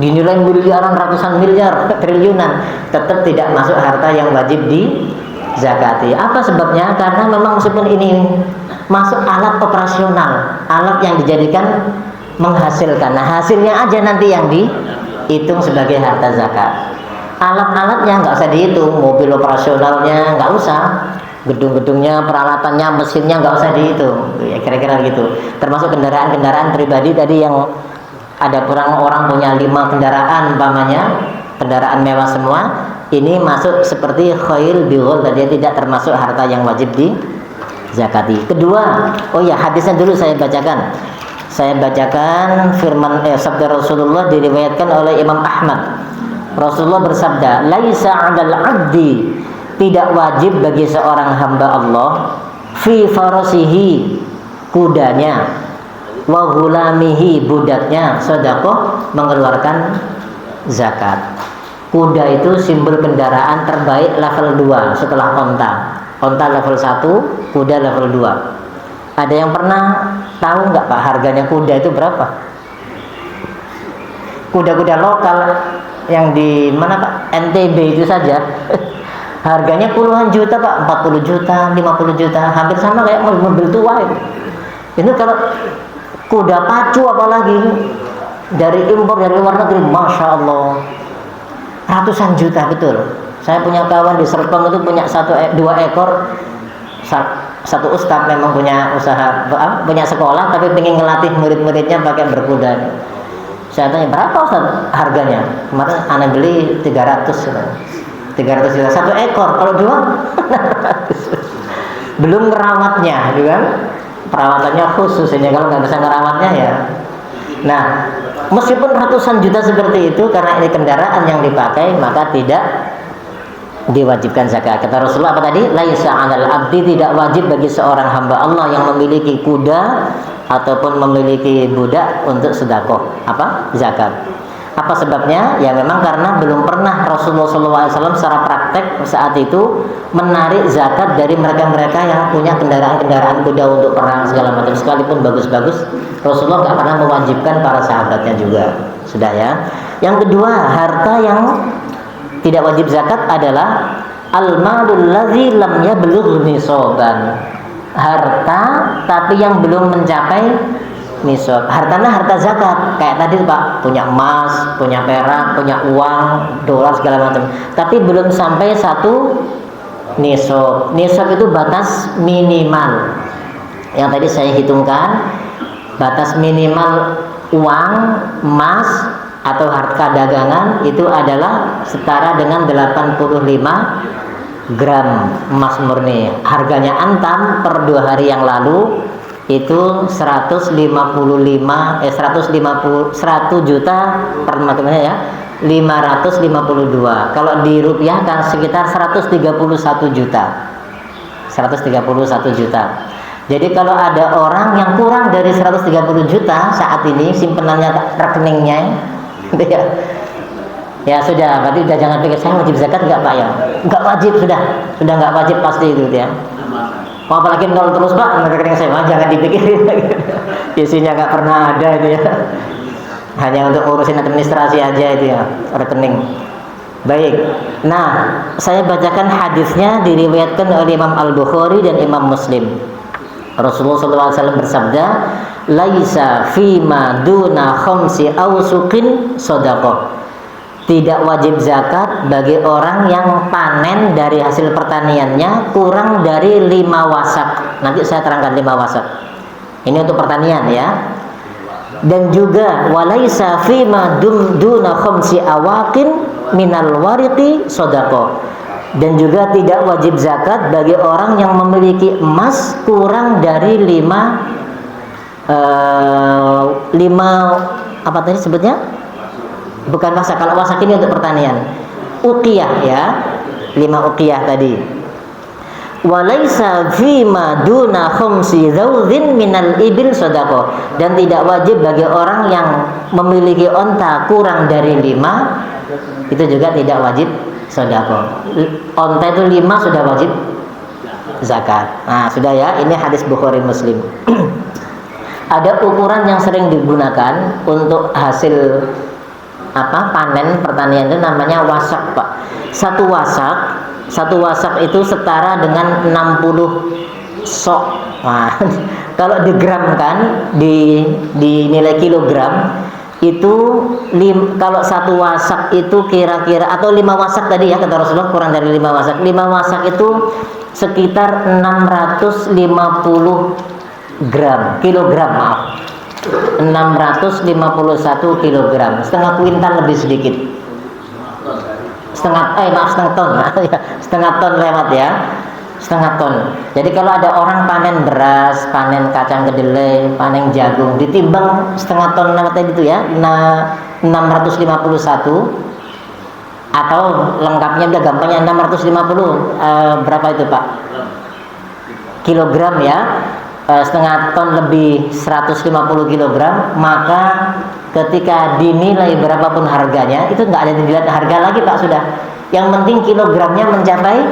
dinilai miliaran, ratusan miliar, triliunan, tetap tidak masuk harta yang wajib dizakati. Apa sebabnya? Karena memang meskipun ini masuk alat operasional, alat yang dijadikan menghasilkan. Nah, hasilnya aja nanti yang dihitung sebagai harta zakat. Alat-alatnya nggak usah dihitung, mobil operasionalnya nggak usah, gedung-gedungnya, peralatannya, mesinnya nggak usah dihitung, ya kira-kira gitu. Termasuk kendaraan-kendaraan pribadi tadi yang ada kurang orang punya 5 kendaraan umpamanya, kendaraan mewah semua, ini masuk seperti khail bighul tadi, tidak termasuk harta yang wajib dizakati. Kedua, oh ya hadisnya dulu saya bacakan. Saya bacakan firman sabda Rasulullah diriwayatkan oleh Imam Ahmad. Rasulullah bersabda, "Laisa 'alal 'abdi," tidak wajib bagi seorang hamba Allah, fi farasihi, kudanya, wa ghulamihi, budaknya, sedekah, mengeluarkan zakat. Kuda itu simbol kendaraan terbaik level 2 setelah onta. Onta level 1, kuda level 2. Ada yang pernah tahu nggak Pak harganya kuda itu berapa? Kuda-kuda lokal yang di mana Pak? NTB itu saja harganya puluhan juta Pak, 40 juta, 50 juta, hampir sama kayak mobil tua itu. Itu kalau kuda pacu apalagi dari impor dari luar negeri, Masya Allah, ratusan juta betul. Saya punya kawan di Serpong itu punya 2 ekor. Satu ustadz memang punya usaha, punya sekolah, tapi pengen ngelatih murid-muridnya pakai berkuda. Saya tanya, berapa Ustaz harganya? Kemarin anak beli 300 juta 1 ekor. Kalau 2 belum ngerawatnya, gitu kan? Perawatannya khusus ini, kalau nggak bisa ngerawatnya ya. Nah, meskipun ratusan juta seperti itu, karena ini kendaraan yang dipakai, maka tidak diwajibkan zakat. Kata Rasulullah apa tadi? Laisa 'alal 'abdi, tidak wajib bagi seorang hamba Allah yang memiliki kuda ataupun memiliki budak untuk sedekah zakat. Apa sebabnya? Ya memang karena belum pernah Rasulullah SAW secara praktek saat itu menarik zakat dari mereka-mereka yang punya kendaraan-kendaraan kuda untuk perang segala macam, sekalipun bagus-bagus. Rasulullah nggak pernah mewajibkan para sahabatnya juga. Sudah ya. Yang kedua, harta yang tidak wajib zakat adalah al-malul ladzi lam yablugh nisaban. Harta tapi yang belum mencapai nisab. Hartanya harta zakat. Kayak tadi Pak, punya emas, punya perak, punya uang, dolar segala macam. Tapi belum sampai 1 nisab. Nisab itu batas minimal. Yang tadi saya hitungkan, batas minimal uang, emas atau harta dagangan itu adalah setara dengan 85 gram emas murni. Harganya antam per 2 hari yang lalu itu 100 juta per matematikanya ya, 552. Kalau dirupiahkan sekitar 131 juta. 131 juta. Jadi kalau ada orang yang kurang dari 130 juta saat ini simpenannya rekeningnya gitu ya, Ya sudah, berarti udah jangan pikir saya wajib zakat enggak Pak ya? Enggak wajib sudah enggak wajib pasti itu ya. Mau apalagi nol terus Pak, rekening saya jangan dipikirin. Isinya nggak pernah ada itu ya. Hanya untuk urusin administrasi aja itu ya, rekening. Baik. Nah, saya bacakan hadisnya diriwayatkan oleh Imam Al-Bukhari dan Imam Muslim. Rasulullah SAW bersabda, "Laisa fima duna khamsi awsuqin shadaqah." Tidak wajib zakat bagi orang yang panen dari hasil pertaniannya kurang dari 5 wasak. Nanti saya terangkan 5 wasak. Ini untuk pertanian ya. Dan juga walaisa fima duna khamsi awaqin minal wariqi shadaqah. Dan juga tidak wajib zakat bagi orang yang memiliki emas kurang dari 5 apa tadi sebutnya? Bukan wasak, kalau wasak ini untuk pertanian. Uqiyah ya, 5 uqiyah tadi. Walaisa fima duna khamsi dzawdhin minal ibil shadaqah. Dan tidak wajib bagi orang yang memiliki onta kurang dari 5, itu juga tidak wajib shadaqah. Onta itu 5 sudah wajib zakat. Nah, sudah ya, ini hadis Bukhari Muslim. Ada ukuran yang sering digunakan untuk hasil panen pertanian itu namanya wasak Pak. Satu wasak itu setara dengan 60 sok. Nah, kalau digramkan di nilai kilogram itu kalau satu wasak itu kira-kira atau 5 wasak tadi ya kata Rasulullah kurang dari 5 wasak. 5 wasak itu sekitar 650 kilogram maaf. 651 kilogram, setengah kuintal lebih sedikit. Setengah ton. Setengah ton lewat ya. Setengah ton. Jadi kalau ada orang panen beras, panen kacang kedelai, panen jagung, ditimbang setengah ton lewat tadi itu ya. 651 atau lengkapnya udah gampangnya 650 berapa itu Pak? Kilogram ya. Setengah ton lebih 150 kg, maka ketika dinilai berapapun harganya itu nggak ada dilihat harga lagi Pak, sudah yang penting kilogramnya mencapai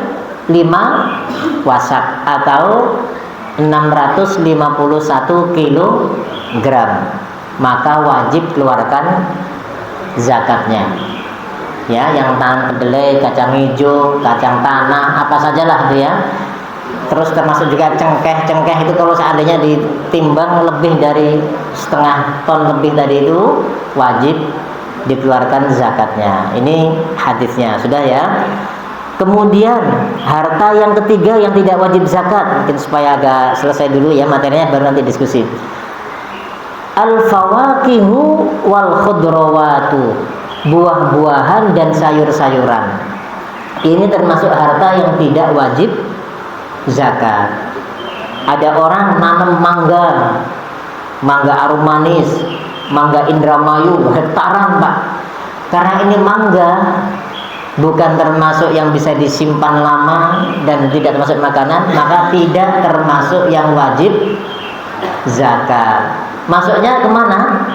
5 wasak atau 651 kg, maka wajib keluarkan zakatnya ya. Yang tanam kedelai, kacang hijau, kacang tanah, apa sajalah itu ya. Terus termasuk juga cengkeh itu kalau seandainya ditimbang lebih dari setengah ton lebih tadi itu wajib dikeluarkan zakatnya. Ini hadisnya sudah ya. Kemudian harta yang ketiga yang tidak wajib zakat, mungkin supaya agak selesai dulu ya materinya baru nanti diskusi. Al-fawakihu wal khudrawatu, buah-buahan dan sayur-sayuran. Ini termasuk harta yang tidak wajib zakat. Ada orang nanam mangga arum manis, mangga Indramayu, hektaran Pak. Karena ini mangga bukan termasuk yang bisa disimpan lama dan tidak termasuk makanan, maka tidak termasuk yang wajib zakat. Masuknya kemana?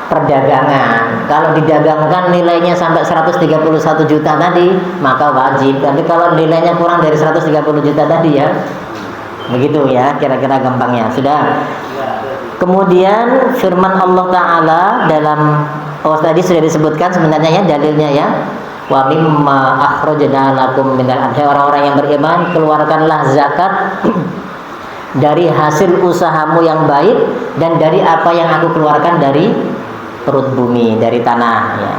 Perdagangan. Kalau didagangkan nilainya sampai 131 juta tadi, maka wajib. Tapi kalau nilainya kurang dari 130 juta tadi ya, begitu ya kira-kira gampangnya. Sudah. Kemudian firman Allah Ta'ala dalam tadi sudah disebutkan sebenarnya ya dalilnya ya. Wa mimma akhrajna lakum minal adhi, orang-orang yang beriman keluarkanlah zakat dari hasil usahamu yang baik dan dari apa yang aku keluarkan dari perut bumi, dari tanah ya,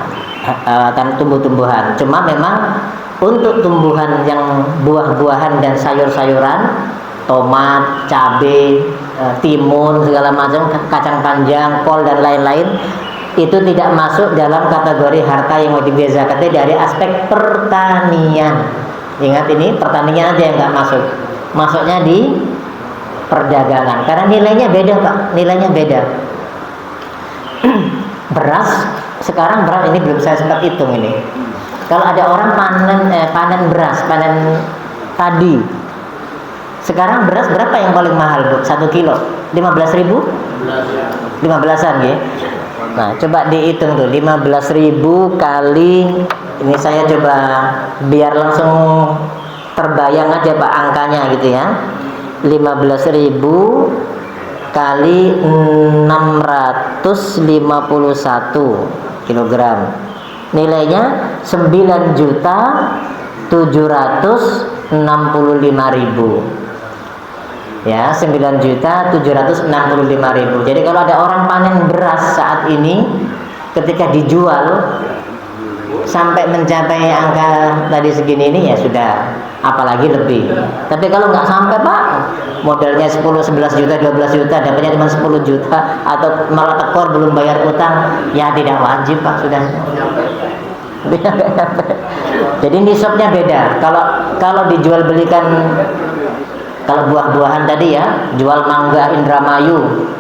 tumbuh-tumbuhan. Cuma memang untuk tumbuhan yang buah-buahan dan sayur-sayuran, tomat, cabai, timun, segala macam, kacang panjang, kol dan lain-lain, itu tidak masuk dalam kategori harta yang wajib zakatnya dari aspek pertanian. Ingat ini pertanian aja yang nggak masuk, masuknya di perdagangan karena nilainya beda Pak, nilainya beda. Beras sekarang ini belum saya sempat hitung ini. Kalau ada orang panen beras, panen padi. Sekarang beras berapa yang paling mahal Bu? 1 kilo? 15.000? 15-an ya. Nah, coba dihitung tuh 15.000 kali, ini saya coba biar langsung terbayang aja Pak angkanya gitu ya. 15.000 kali 651 kilogram. Nilainya 9.765.000. Ya, 9.765.000. Jadi kalau ada orang panen beras saat ini, ketika dijual sampai mencapai angka tadi segini ini ya sudah, apalagi lebih. Tapi kalau nggak sampai Pak, modalnya 10, 11 juta, 12 juta, dapatnya cuma 10 juta atau malah tekor belum bayar utang, ya tidak wajib Pak, sudah. Jadi nisabnya beda. Kalau dijual belikan, kalau buah-buahan tadi ya, jual mangga Indramayu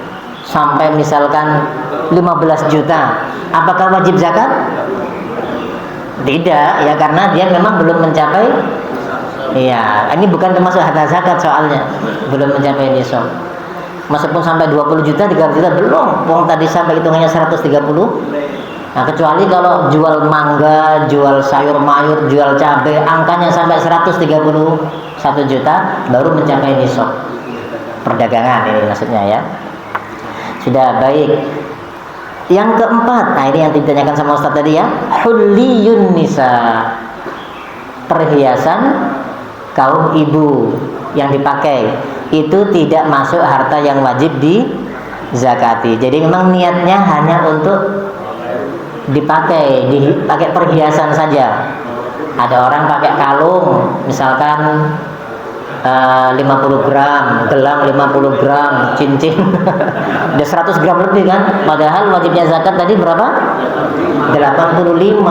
sampai misalkan 15 juta, apakah wajib zakat? Tidak, ya karena dia memang belum mencapai. Iya, ini bukan termasuk harta zakat soalnya, belum mencapai nisab. Meskipun sampai 20 juta, 30 juta belum. Wong tadi sampai hitungannya 130. Nah, kecuali kalau jual mangga, jual sayur mayur, jual cabai, angkanya sampai 131 juta baru mencapai nisab perdagangan ini maksudnya ya. Sudah baik. Yang keempat, nah ini yang ditanyakan sama Ustaz tadi ya, hulliyun nisa, perhiasan kaum ibu yang dipakai itu tidak masuk harta yang wajib dizakati. Jadi memang niatnya hanya untuk dipakai perhiasan saja. Ada orang pakai kalung misalkan 50 gram, gelang 50 gram, cincin udah 100 gram lebih kan, padahal wajibnya zakat tadi berapa? 85.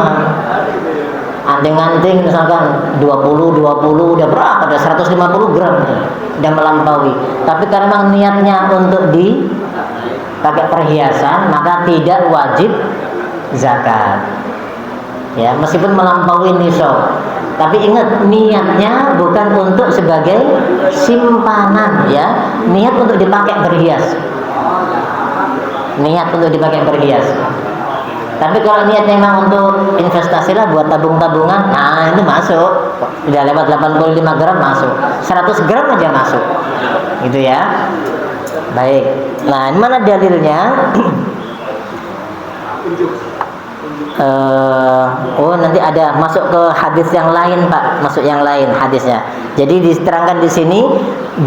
Anting-anting misalkan 20 udah berapa? Udah 150 gram, udah melampaui. Tapi karena memang niatnya untuk dipakai perhiasan, maka tidak wajib zakat. Ya, meskipun melampaui nisab. Tapi ingat, niatnya bukan untuk sebagai simpanan ya, niat untuk dipakai berhias. Niat untuk dipakai berhias. Tapi kalau niatnya memang untuk investasi lah, buat tabung-tabungan, nah itu masuk. Sudah lewat 85 gram masuk. 100 gram aja masuk. Gitu ya. Baik. Nah, ini mana dalilnya? Nanti ada masuk ke hadis yang lain Pak, masuk yang lain hadisnya. Jadi diterangkan di sini,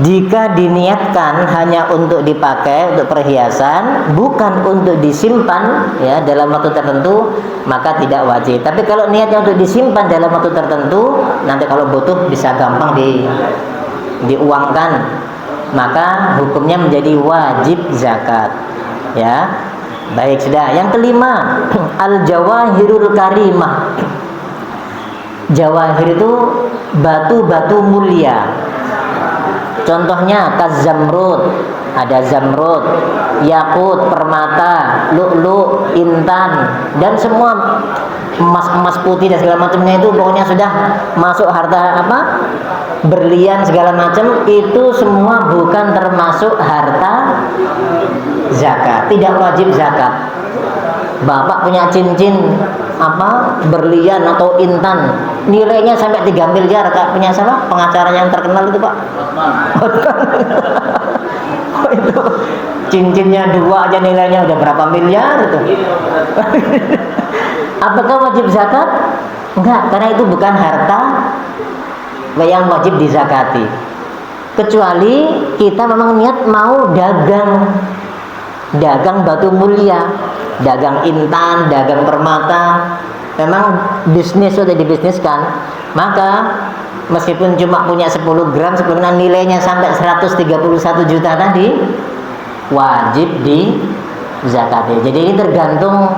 jika diniatkan hanya untuk dipakai untuk perhiasan, bukan untuk disimpan ya dalam waktu tertentu, maka tidak wajib. Tapi kalau niatnya untuk disimpan dalam waktu tertentu, nanti kalau butuh bisa gampang diuangkan, maka hukumnya menjadi wajib zakat. Ya. Baik, sudah. Yang kelima, al-jawahirul karimah. Jawahir itu batu-batu mulia. Contohnya kazamrud, ada zamrud, yakut, permata, lu'lu', intan, dan semua emas putih dan segala macamnya itu pokoknya sudah masuk harta apa? Berlian segala macam, itu semua bukan termasuk harta zakat, tidak wajib zakat. Bapak punya cincin apa berlian atau intan, nilainya sampai 3 miliar, Kak, punya siapa? Pengacara yang terkenal itu, Pak. Oh, itu cincinnya 2 aja nilainya udah berapa miliar itu. Apakah wajib zakat? Enggak, karena itu bukan harta yang wajib dizakati. Kecuali kita memang niat mau dagang batu mulia, dagang intan, dagang permata, memang bisnis sudah dibisniskan, maka meskipun cuma punya 10 gram, sebenarnya nilainya sampai 131 juta tadi wajib dizakati. Jadi ini tergantung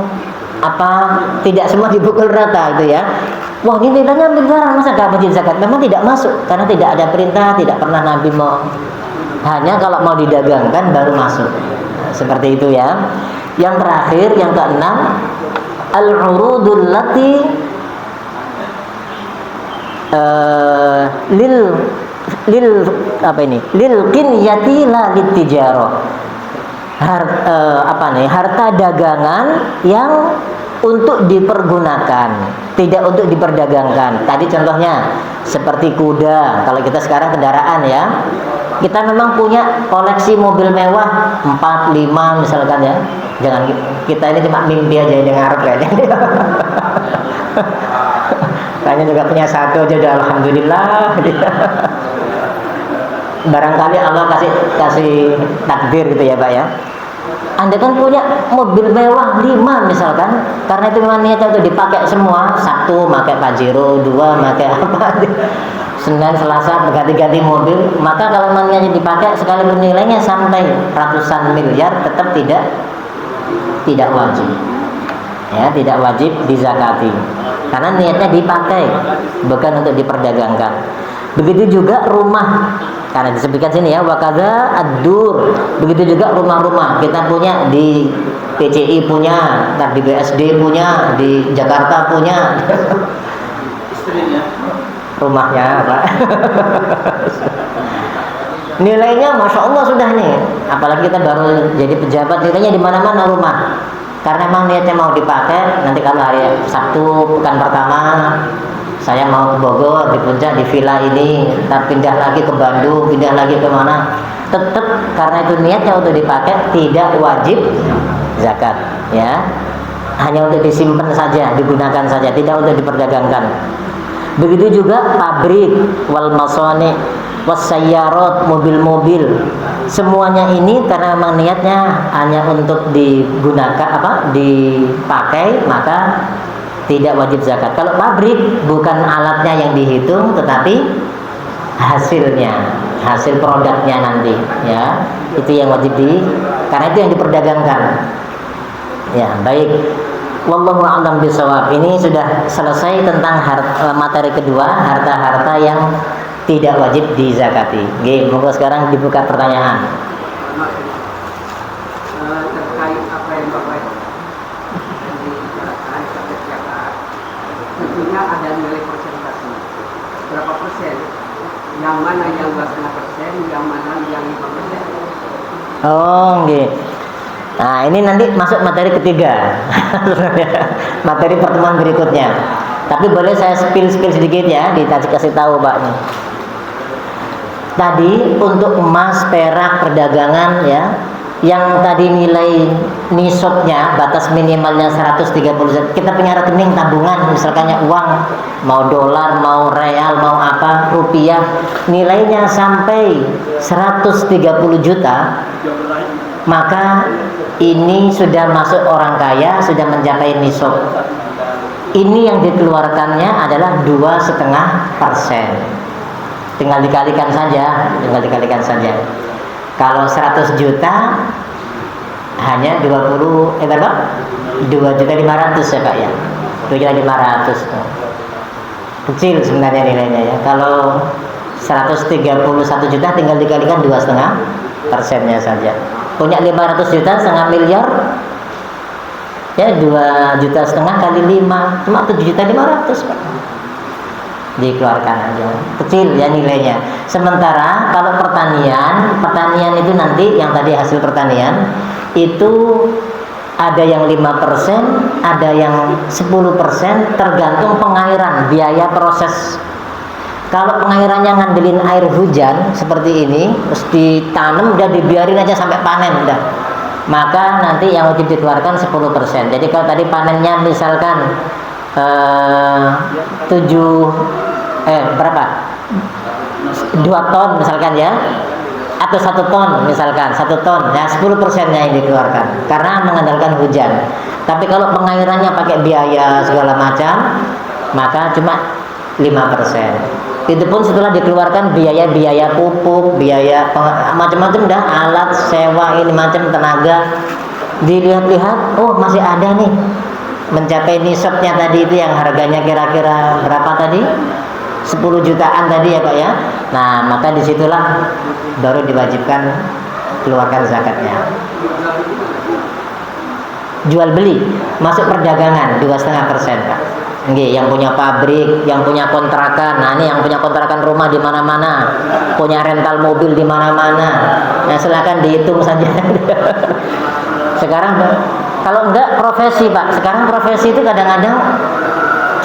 apa, tidak semua dipukul rata itu ya. Wah, ini nilainya miliaran, masa gak wajib zakat? Memang tidak masuk, karena tidak ada perintah, tidak pernah Nabi mau. Hanya kalau mau didagangkan baru masuk. Seperti itu ya. Yang terakhir, yang keenam, al-urudul lati lil apa ini? Lil qinyati la litijarah. harta dagangan yang untuk dipergunakan, tidak untuk diperdagangkan. Tadi contohnya seperti kuda. Kalau kita sekarang kendaraan ya, kita memang punya koleksi mobil mewah 4, 5 misalkan ya. Jangan kita ini cuma mimpi aja yang ngarep ya. Kayaknya juga punya satu aja udah alhamdulillah. Barangkali Allah kasih takdir gitu ya Pak ya. Anda kan punya mobil mewah 5 misalkan, karena itu memang niatnya untuk dipakai semua. Sabtu pakai Pajero, 2 pakai apa, Senin Selasa berganti-ganti mobil. Maka kalau memang niatnya dipakai sekalipun nilainya sampai ratusan miliar, tetap tidak wajib. Ya, tidak wajib dizakati. Karena niatnya dipakai, bukan untuk diperdagangkan. Begitu juga rumah. Karena disebutkan sini ya, wakadha ad-dur. Begitu juga rumah-rumah. Kita punya di PCI punya, di BSD punya, di Jakarta punya. Rumahnya Pak. Nilainya Masya Allah sudah nih. Apalagi kita baru jadi pejabat, nilainya di mana-mana rumah. Karena memang niatnya mau dipakai. Nanti kalau hari Sabtu pekan pertama saya mau ke Bogor, di puncak, di villa ini, kita pindah lagi ke Bandung, pindah lagi ke mana, tetap karena itu niatnya untuk dipakai, tidak wajib zakat ya, hanya untuk disimpan saja, digunakan saja, tidak untuk diperdagangkan. Begitu juga pabrik, wal masani, wasayyarot, mobil-mobil, semuanya ini karena memang niatnya hanya untuk digunakan, dipakai, maka tidak wajib zakat. Kalau pabrik bukan alatnya yang dihitung, tetapi hasilnya, hasil produknya nanti, ya itu yang wajib karena itu yang diperdagangkan. Ya baik. Wallahu a'lam bishawab. Ini sudah selesai tentang materi kedua, harta-harta yang tidak wajib dizakati. Oke, monggo sekarang dibuka pertanyaan. Terkait apa yang Bapak tentunya ada nilai persentase. Berapa persen? Yang mana yang 2,5%, yang mana yang 5%? Oh, oke. Nah, ini nanti masuk materi ketiga. Materi pertemuan berikutnya. Tapi boleh saya spill sedikit ya, dikasih tahu Pak nih. Tadi untuk emas, perak, perdagangan ya, yang tadi nilai nisabnya batas minimalnya 130, kita punya rekening tabungan misalkannya uang, mau dolar, mau real, mau apa, rupiah, nilainya sampai 130 juta, maka ini sudah masuk orang kaya, sudah mencapai nisab. Ini yang dikeluarkannya adalah 2,5%. Tinggal dikalikan saja. Kalau 100 juta hanya 2.500.000 ya Pak ya. 2.500.000. Kecil sebenarnya nilainya ya. Kalau 131 juta tinggal dikalikan 2,5%-nya saja. Punya 500 juta, setengah miliar. Ya 2,5 juta kali 5, cuma 7.500.000 Pak. Dikeluarkan aja, kecil ya nilainya. Sementara kalau pertanian itu nanti yang tadi hasil pertanian itu ada yang 5%, ada yang 10%, tergantung pengairan, biaya proses. Kalau pengairannya ngandelin air hujan seperti ini, terus ditanam udah dibiarin aja sampai panen udah, maka nanti yang wajib dikeluarkan 10%. Jadi kalau tadi panennya misalkan 2 ton misalkan ya, atau 1 ton misalkan, 1 ton ya 10%-nya yang dikeluarkan karena mengandalkan hujan. Tapi kalau pengairannya pakai biaya segala macam, maka cuma 5%. Itu pun setelah dikeluarkan biaya pupuk, biaya macam-macam dah, alat sewa ini macam tenaga, dilihat-lihat, oh masih ada nih mencapai nisabnya tadi itu yang harganya kira-kira berapa tadi? 10 jutaan tadi ya Pak ya. Nah, maka disitulah baru diwajibkan keluarkan zakatnya. Jual beli masuk perdagangan 2,5% Pak. Nggih, yang punya pabrik, yang punya kontrakan. Nah, ini yang punya kontrakan rumah di mana-mana, punya rental mobil di mana-mana. Nah, silakan dihitung saja. Sekarang kalau enggak profesi, Pak. Sekarang profesi itu kadang-kadang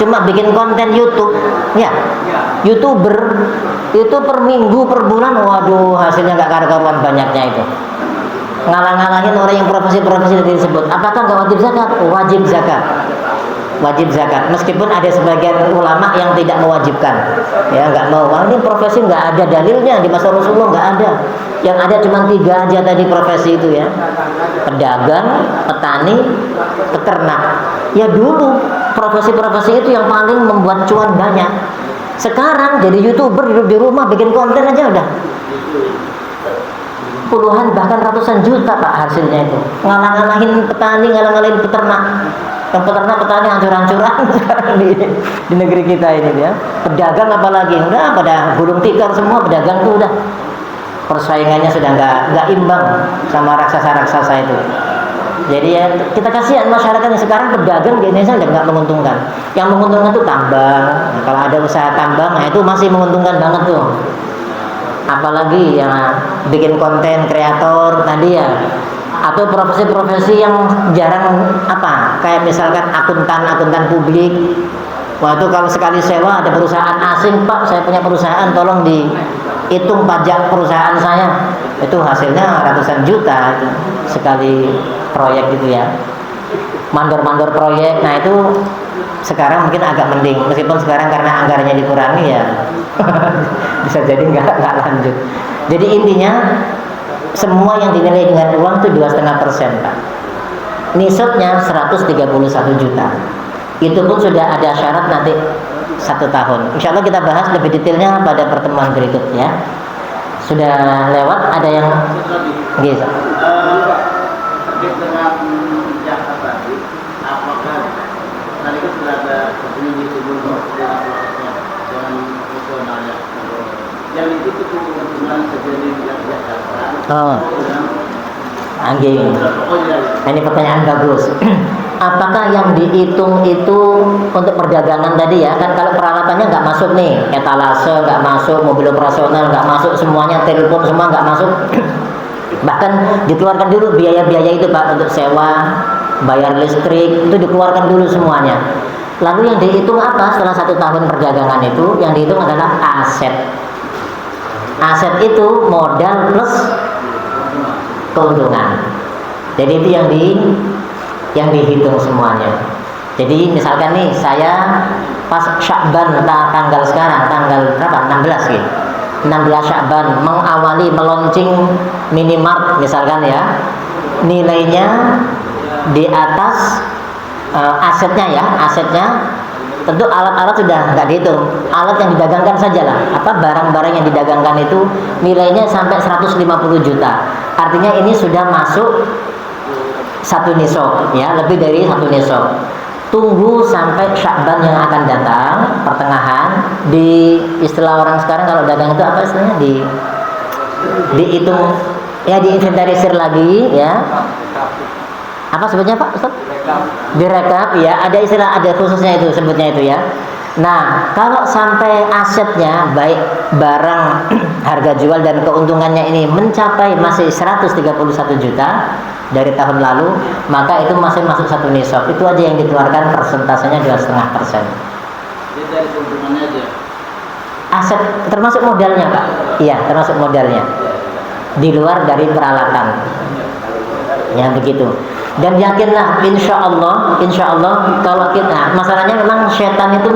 cuma bikin konten YouTube, ya. YouTuber itu per minggu, per bulan, waduh, hasilnya nggak karu-karuan banyaknya itu. Ngalang-ngalangin orang yang profesi-profesi tadi disebut. Apakah nggak wajib zakat? Wajib zakat. Wajib zakat, meskipun ada sebagian ulama yang tidak mewajibkan, ya nggak mau. Ini profesi nggak ada dalilnya di masa Rasulullah, nggak ada. Yang ada cuma 3 aja tadi profesi itu, ya: pedagang, petani, peternak. Ya dulu profesi-profesi itu yang paling membuat cuan banyak. Sekarang jadi YouTuber, hidup di rumah bikin konten aja udah puluhan bahkan ratusan juta, Pak, hasilnya itu. Ngalang-ngalangin petani, ngalang-ngalangin peternak. Yang peternak, petani hancur-hancuran sekarang di negeri kita ini, ya. Pedagang apalagi udah pada gulung tikar semua. Pedagang tuh udah persaingannya sudah nggak imbang sama raksasa-raksasa itu. Jadi ya kita kasihan masyarakat yang sekarang pedagang di Indonesia udah nggak menguntungkan. Yang menguntungkan tuh tambang. Nah, kalau ada usaha tambang, nah itu masih menguntungkan banget tuh. Apalagi yang bikin konten kreator tadi, ya. Atau profesi-profesi yang jarang, apa, kayak misalkan akuntan publik. Wah, itu kalau sekali sewa ada perusahaan asing, Pak, saya punya perusahaan, tolong dihitung pajak perusahaan saya. Itu hasilnya ratusan juta itu sekali proyek gitu, ya. Mandor-mandor proyek. Nah, itu sekarang mungkin agak mending, meskipun sekarang karena anggarannya dikurangi, ya. Bisa jadi nggak lanjut. Jadi intinya semua yang dinilai dengan uang itu 2,5%, Pak. Nisabnya 131 juta. Itu pun sudah ada syarat nanti 1 tahun. Insya Allah kita bahas lebih detailnya pada pertemuan berikutnya. Sudah lewat, ada yang gitu. Terkait dengan zakat tadi, apakah tadi kan sudah ada penyusun sebelum prosesnya dengan nasionalnya, yang itu keuntungan terjadi di Jakarta. Anjing. Ini pertanyaan bagus. Apakah yang dihitung itu untuk perdagangan tadi, ya? Kan kalau peralatannya nggak masuk nih, etalase nggak masuk, mobil operasional nggak masuk, semuanya, telepon semua nggak masuk. Bahkan dikeluarkan dulu biaya-biaya itu, Pak, untuk sewa, bayar listrik, itu dikeluarkan dulu semuanya. Lalu yang dihitung apa setelah 1 tahun perdagangan itu? Yang dihitung adalah aset. Aset itu modal plus keuntungan. Jadi itu yang dihitung semuanya. Jadi misalkan nih, saya pas Sya'ban tanggal sekarang, tanggal berapa? 16 gitu. 16 Sya'ban mengawali meluncing minimart misalkan, ya. Nilainya di atas asetnya, ya. Asetnya tentu alat-alat sudah nggak dihitung. Alat yang didagangkan sajalah. Apa barang-barang yang didagangkan itu nilainya sampai 150 juta. Artinya ini sudah masuk 1 nisab, ya, lebih dari 1 nisab. Tunggu sampai Sya'ban yang akan datang, pertengahan. Di istilah orang sekarang kalau dagang itu apa istilahnya? Dihitung, ya, diinventarisir lagi, ya. Apa sebutnya, Pak Ustaz? Direkap, ya. Ada istilah, ada khususnya itu sebutnya itu, ya. Nah, kalau sampai asetnya baik barang harga jual dan keuntungannya ini mencapai masih 131 juta dari tahun lalu, maka itu masih masuk 1 nisab. Itu aja yang dikeluarkan, persentasenya 2,5%. Jadi dari keuntungannya aja. Aset termasuk modalnya, Pak. Iya, termasuk modalnya. Di luar dari peralatan. Ya, begitu. Dan yakinlah, insya Allah kalau kita, masalahnya memang setan itu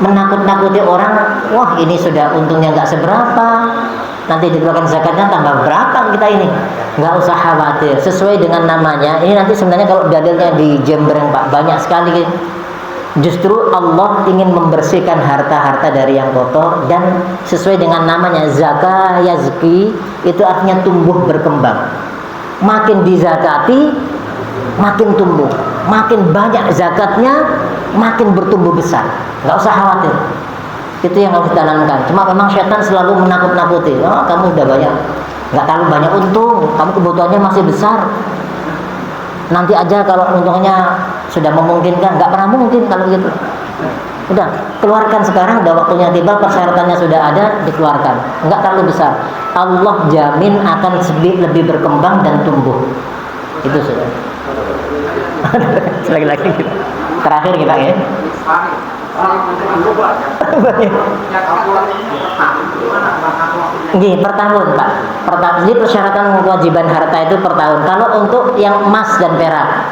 menakut-nakuti orang. Wah, ini sudah untungnya nggak seberapa, nanti dikeluarkan zakatnya tambah berapa kita ini. Nggak usah khawatir, sesuai dengan namanya. Ini nanti sebenarnya kalau dalilnya di Jembreng, Pak, banyak sekali. Justru Allah ingin membersihkan harta-harta dari yang kotor, dan sesuai dengan namanya, zakah yazki, itu artinya tumbuh berkembang. Makin dizakati, makin tumbuh. Makin banyak zakatnya, makin bertumbuh besar. Nggak usah khawatir. Itu yang harus ditanamkan. Cuma memang setan selalu menakut-nakuti. Oh, kamu udah banyak, nggak terlalu banyak untung, kamu kebutuhannya masih besar. Nanti aja kalau untungnya sudah memungkinkan. Nggak pernah mungkin kalau gitu. Udah, keluarkan sekarang, udah waktunya tiba, persyaratannya sudah ada, dikeluarkan. Enggak terlalu besar. Allah jamin akan lebih berkembang dan tumbuh. Itu sudah. Lagi-lagi kita. Terakhir kita ya. Nggih, per tahun, Pak. Jadi persyaratan kewajiban harta itu per tahun. Kalau untuk yang emas dan perak.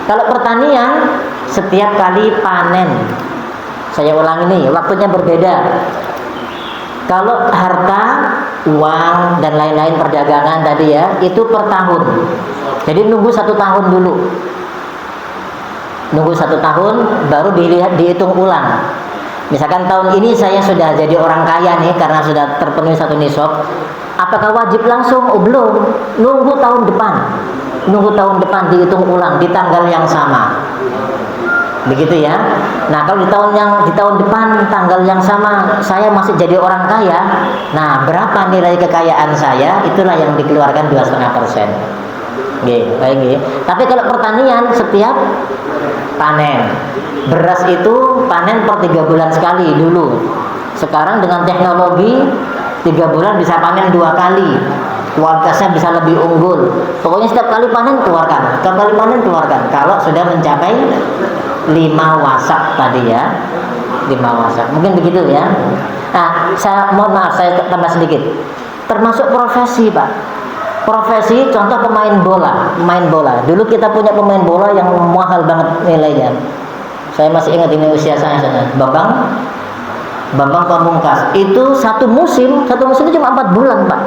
Kalau pertanian setiap kali panen. Saya ulang ini, waktunya berbeda. Kalau harta, uang dan lain-lain perdagangan tadi ya, itu per tahun. Jadi nunggu 1 tahun dulu. Nunggu 1 tahun baru dihitung ulang. Misalkan tahun ini saya sudah jadi orang kaya nih karena sudah terpenuhi 1 nisab, apakah wajib langsung? Oh, belum. Nunggu tahun depan. Nunggu tahun depan dihitung ulang di tanggal yang sama. Begitu ya. Nah, kalau di tahun depan tanggal yang sama saya masih jadi orang kaya, nah berapa nilai kekayaan saya? Itulah yang dikeluarkan 2,5%. Nggih, baik nggih. Tapi kalau pertanian setiap panen. Beras itu panen per 3 bulan sekali dulu. Sekarang dengan teknologi 3 bulan bisa panen 2 kali. Kualitasnya bisa lebih unggul. Pokoknya setiap kali panen keluarkan, setiap kali panen keluarkan. Kalau sudah mencapai 5 wasak tadi ya, 5 wasak. Mungkin begitu ya. Nah, saya mohon maaf saya tambah sedikit. Termasuk profesi, Pak. Profesi, contoh pemain bola. Dulu kita punya pemain bola yang mahal banget nilainya. Saya masih ingat ini usia saya. Bambang Pamungkas. Itu satu musim itu cuma 4 bulan, Pak.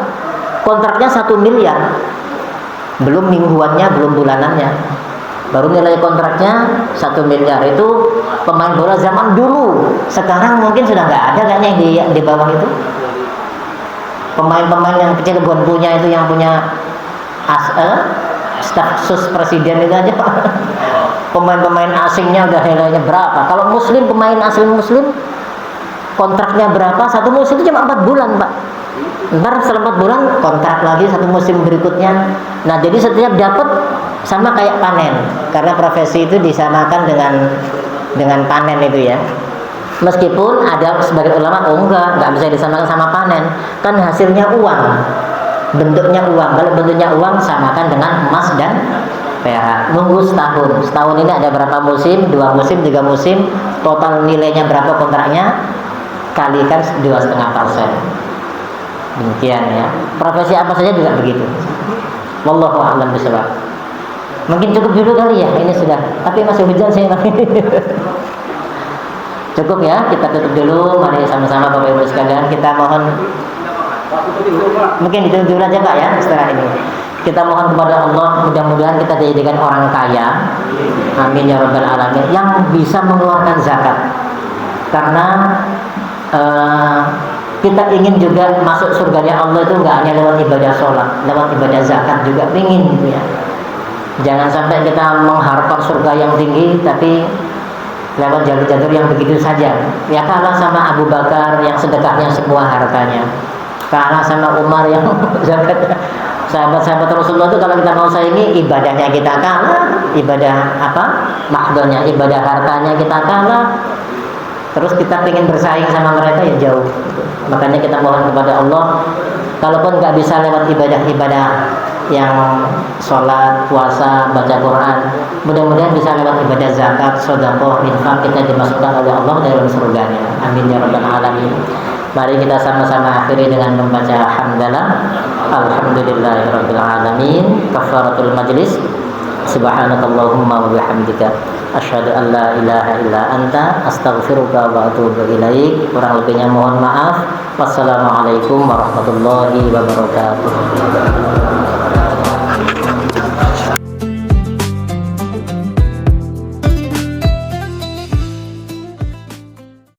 Kontraknya 1 miliar. Belum mingguannya, belum bulanannya. Baru nilai kontraknya 1 miliar. Itu pemain bola zaman dulu. Sekarang mungkin sudah nggak ada kayaknya yang di bawah itu. Pemain-pemain yang kecil bukan punya itu, yang punya staf sus presiden itu aja, Pak. Pemain-pemain asingnya udah nilainya berapa? Kalau muslim, pemain asing muslim kontraknya berapa? Satu musim itu cuma 4 bulan, Pak. Ntar setelah 4 bulan kontrak lagi 1 musim berikutnya. Nah, jadi setiap dapat sama kayak panen, karena profesi itu disamakan dengan panen itu ya. Meskipun ada sebagian ulama, oh enggak bisa disamakan sama panen, kan hasilnya uang, bentuknya uang. Kalau bentuknya uang samakan dengan emas dan perak. Nunggu setahun ini ada berapa musim? 2 musim, 3 musim, total nilainya berapa kontraknya, kalikan 2,5%. Demikian ya. Profesi apa saja juga begitu. Wallahu a'lam bishawab. Mungkin cukup dulu kali ya, ini sudah. Tapi masih hujan saya. Cukup ya, kita tutup dulu. Mari sama-sama Bapak Ibu sekalian, kita mohon. Mungkin itu dulu aja Pak ya, setelah ini. Kita mohon kepada Allah, mudah-mudahan kita dijadikan orang kaya. Amin ya rabbal alamin. Yang bisa mengeluarkan zakat. Karena kita ingin juga masuk surganya Allah itu nggak hanya lewat ibadah sholat, lewat ibadah zakat juga ingin gitu ya. Jangan sampai kita mengharapkan surga yang tinggi tapi lewat jalur-jalur yang begitu saja. Ya kalah sama Abu Bakar yang sedekahnya semua hartanya, kalah sama Umar yang zakatnya. Sahabat-sahabat Rasulullah itu kalau kita mau saingi, ibadahnya kita kalah, ibadah mahdhonnya, ibadah hartanya kita kalah. Terus kita ingin bersaing sama mereka ya jauh. Makanya kita mohon kepada Allah, kalaupun nggak bisa lewat ibadah-ibadah yang sholat, puasa, baca Quran, mudah-mudahan bisa lewat ibadah zakat, sedekah, infak, kita dimasukkan oleh Allah dalam surganya. Amin ya rabbal alamin. Mari kita sama-sama akhiri dengan membaca hamdalah. Alhamdulillahirabbil alamin. Kafaratul majlis. Subhanakallahumma wa bihamdika asyhadu an la ilaha illa anta astaghfiruka wa atubu ilaik. Kurang lebihnya mohon maaf. Wassalamualaikum warahmatullahi wabarakatuh.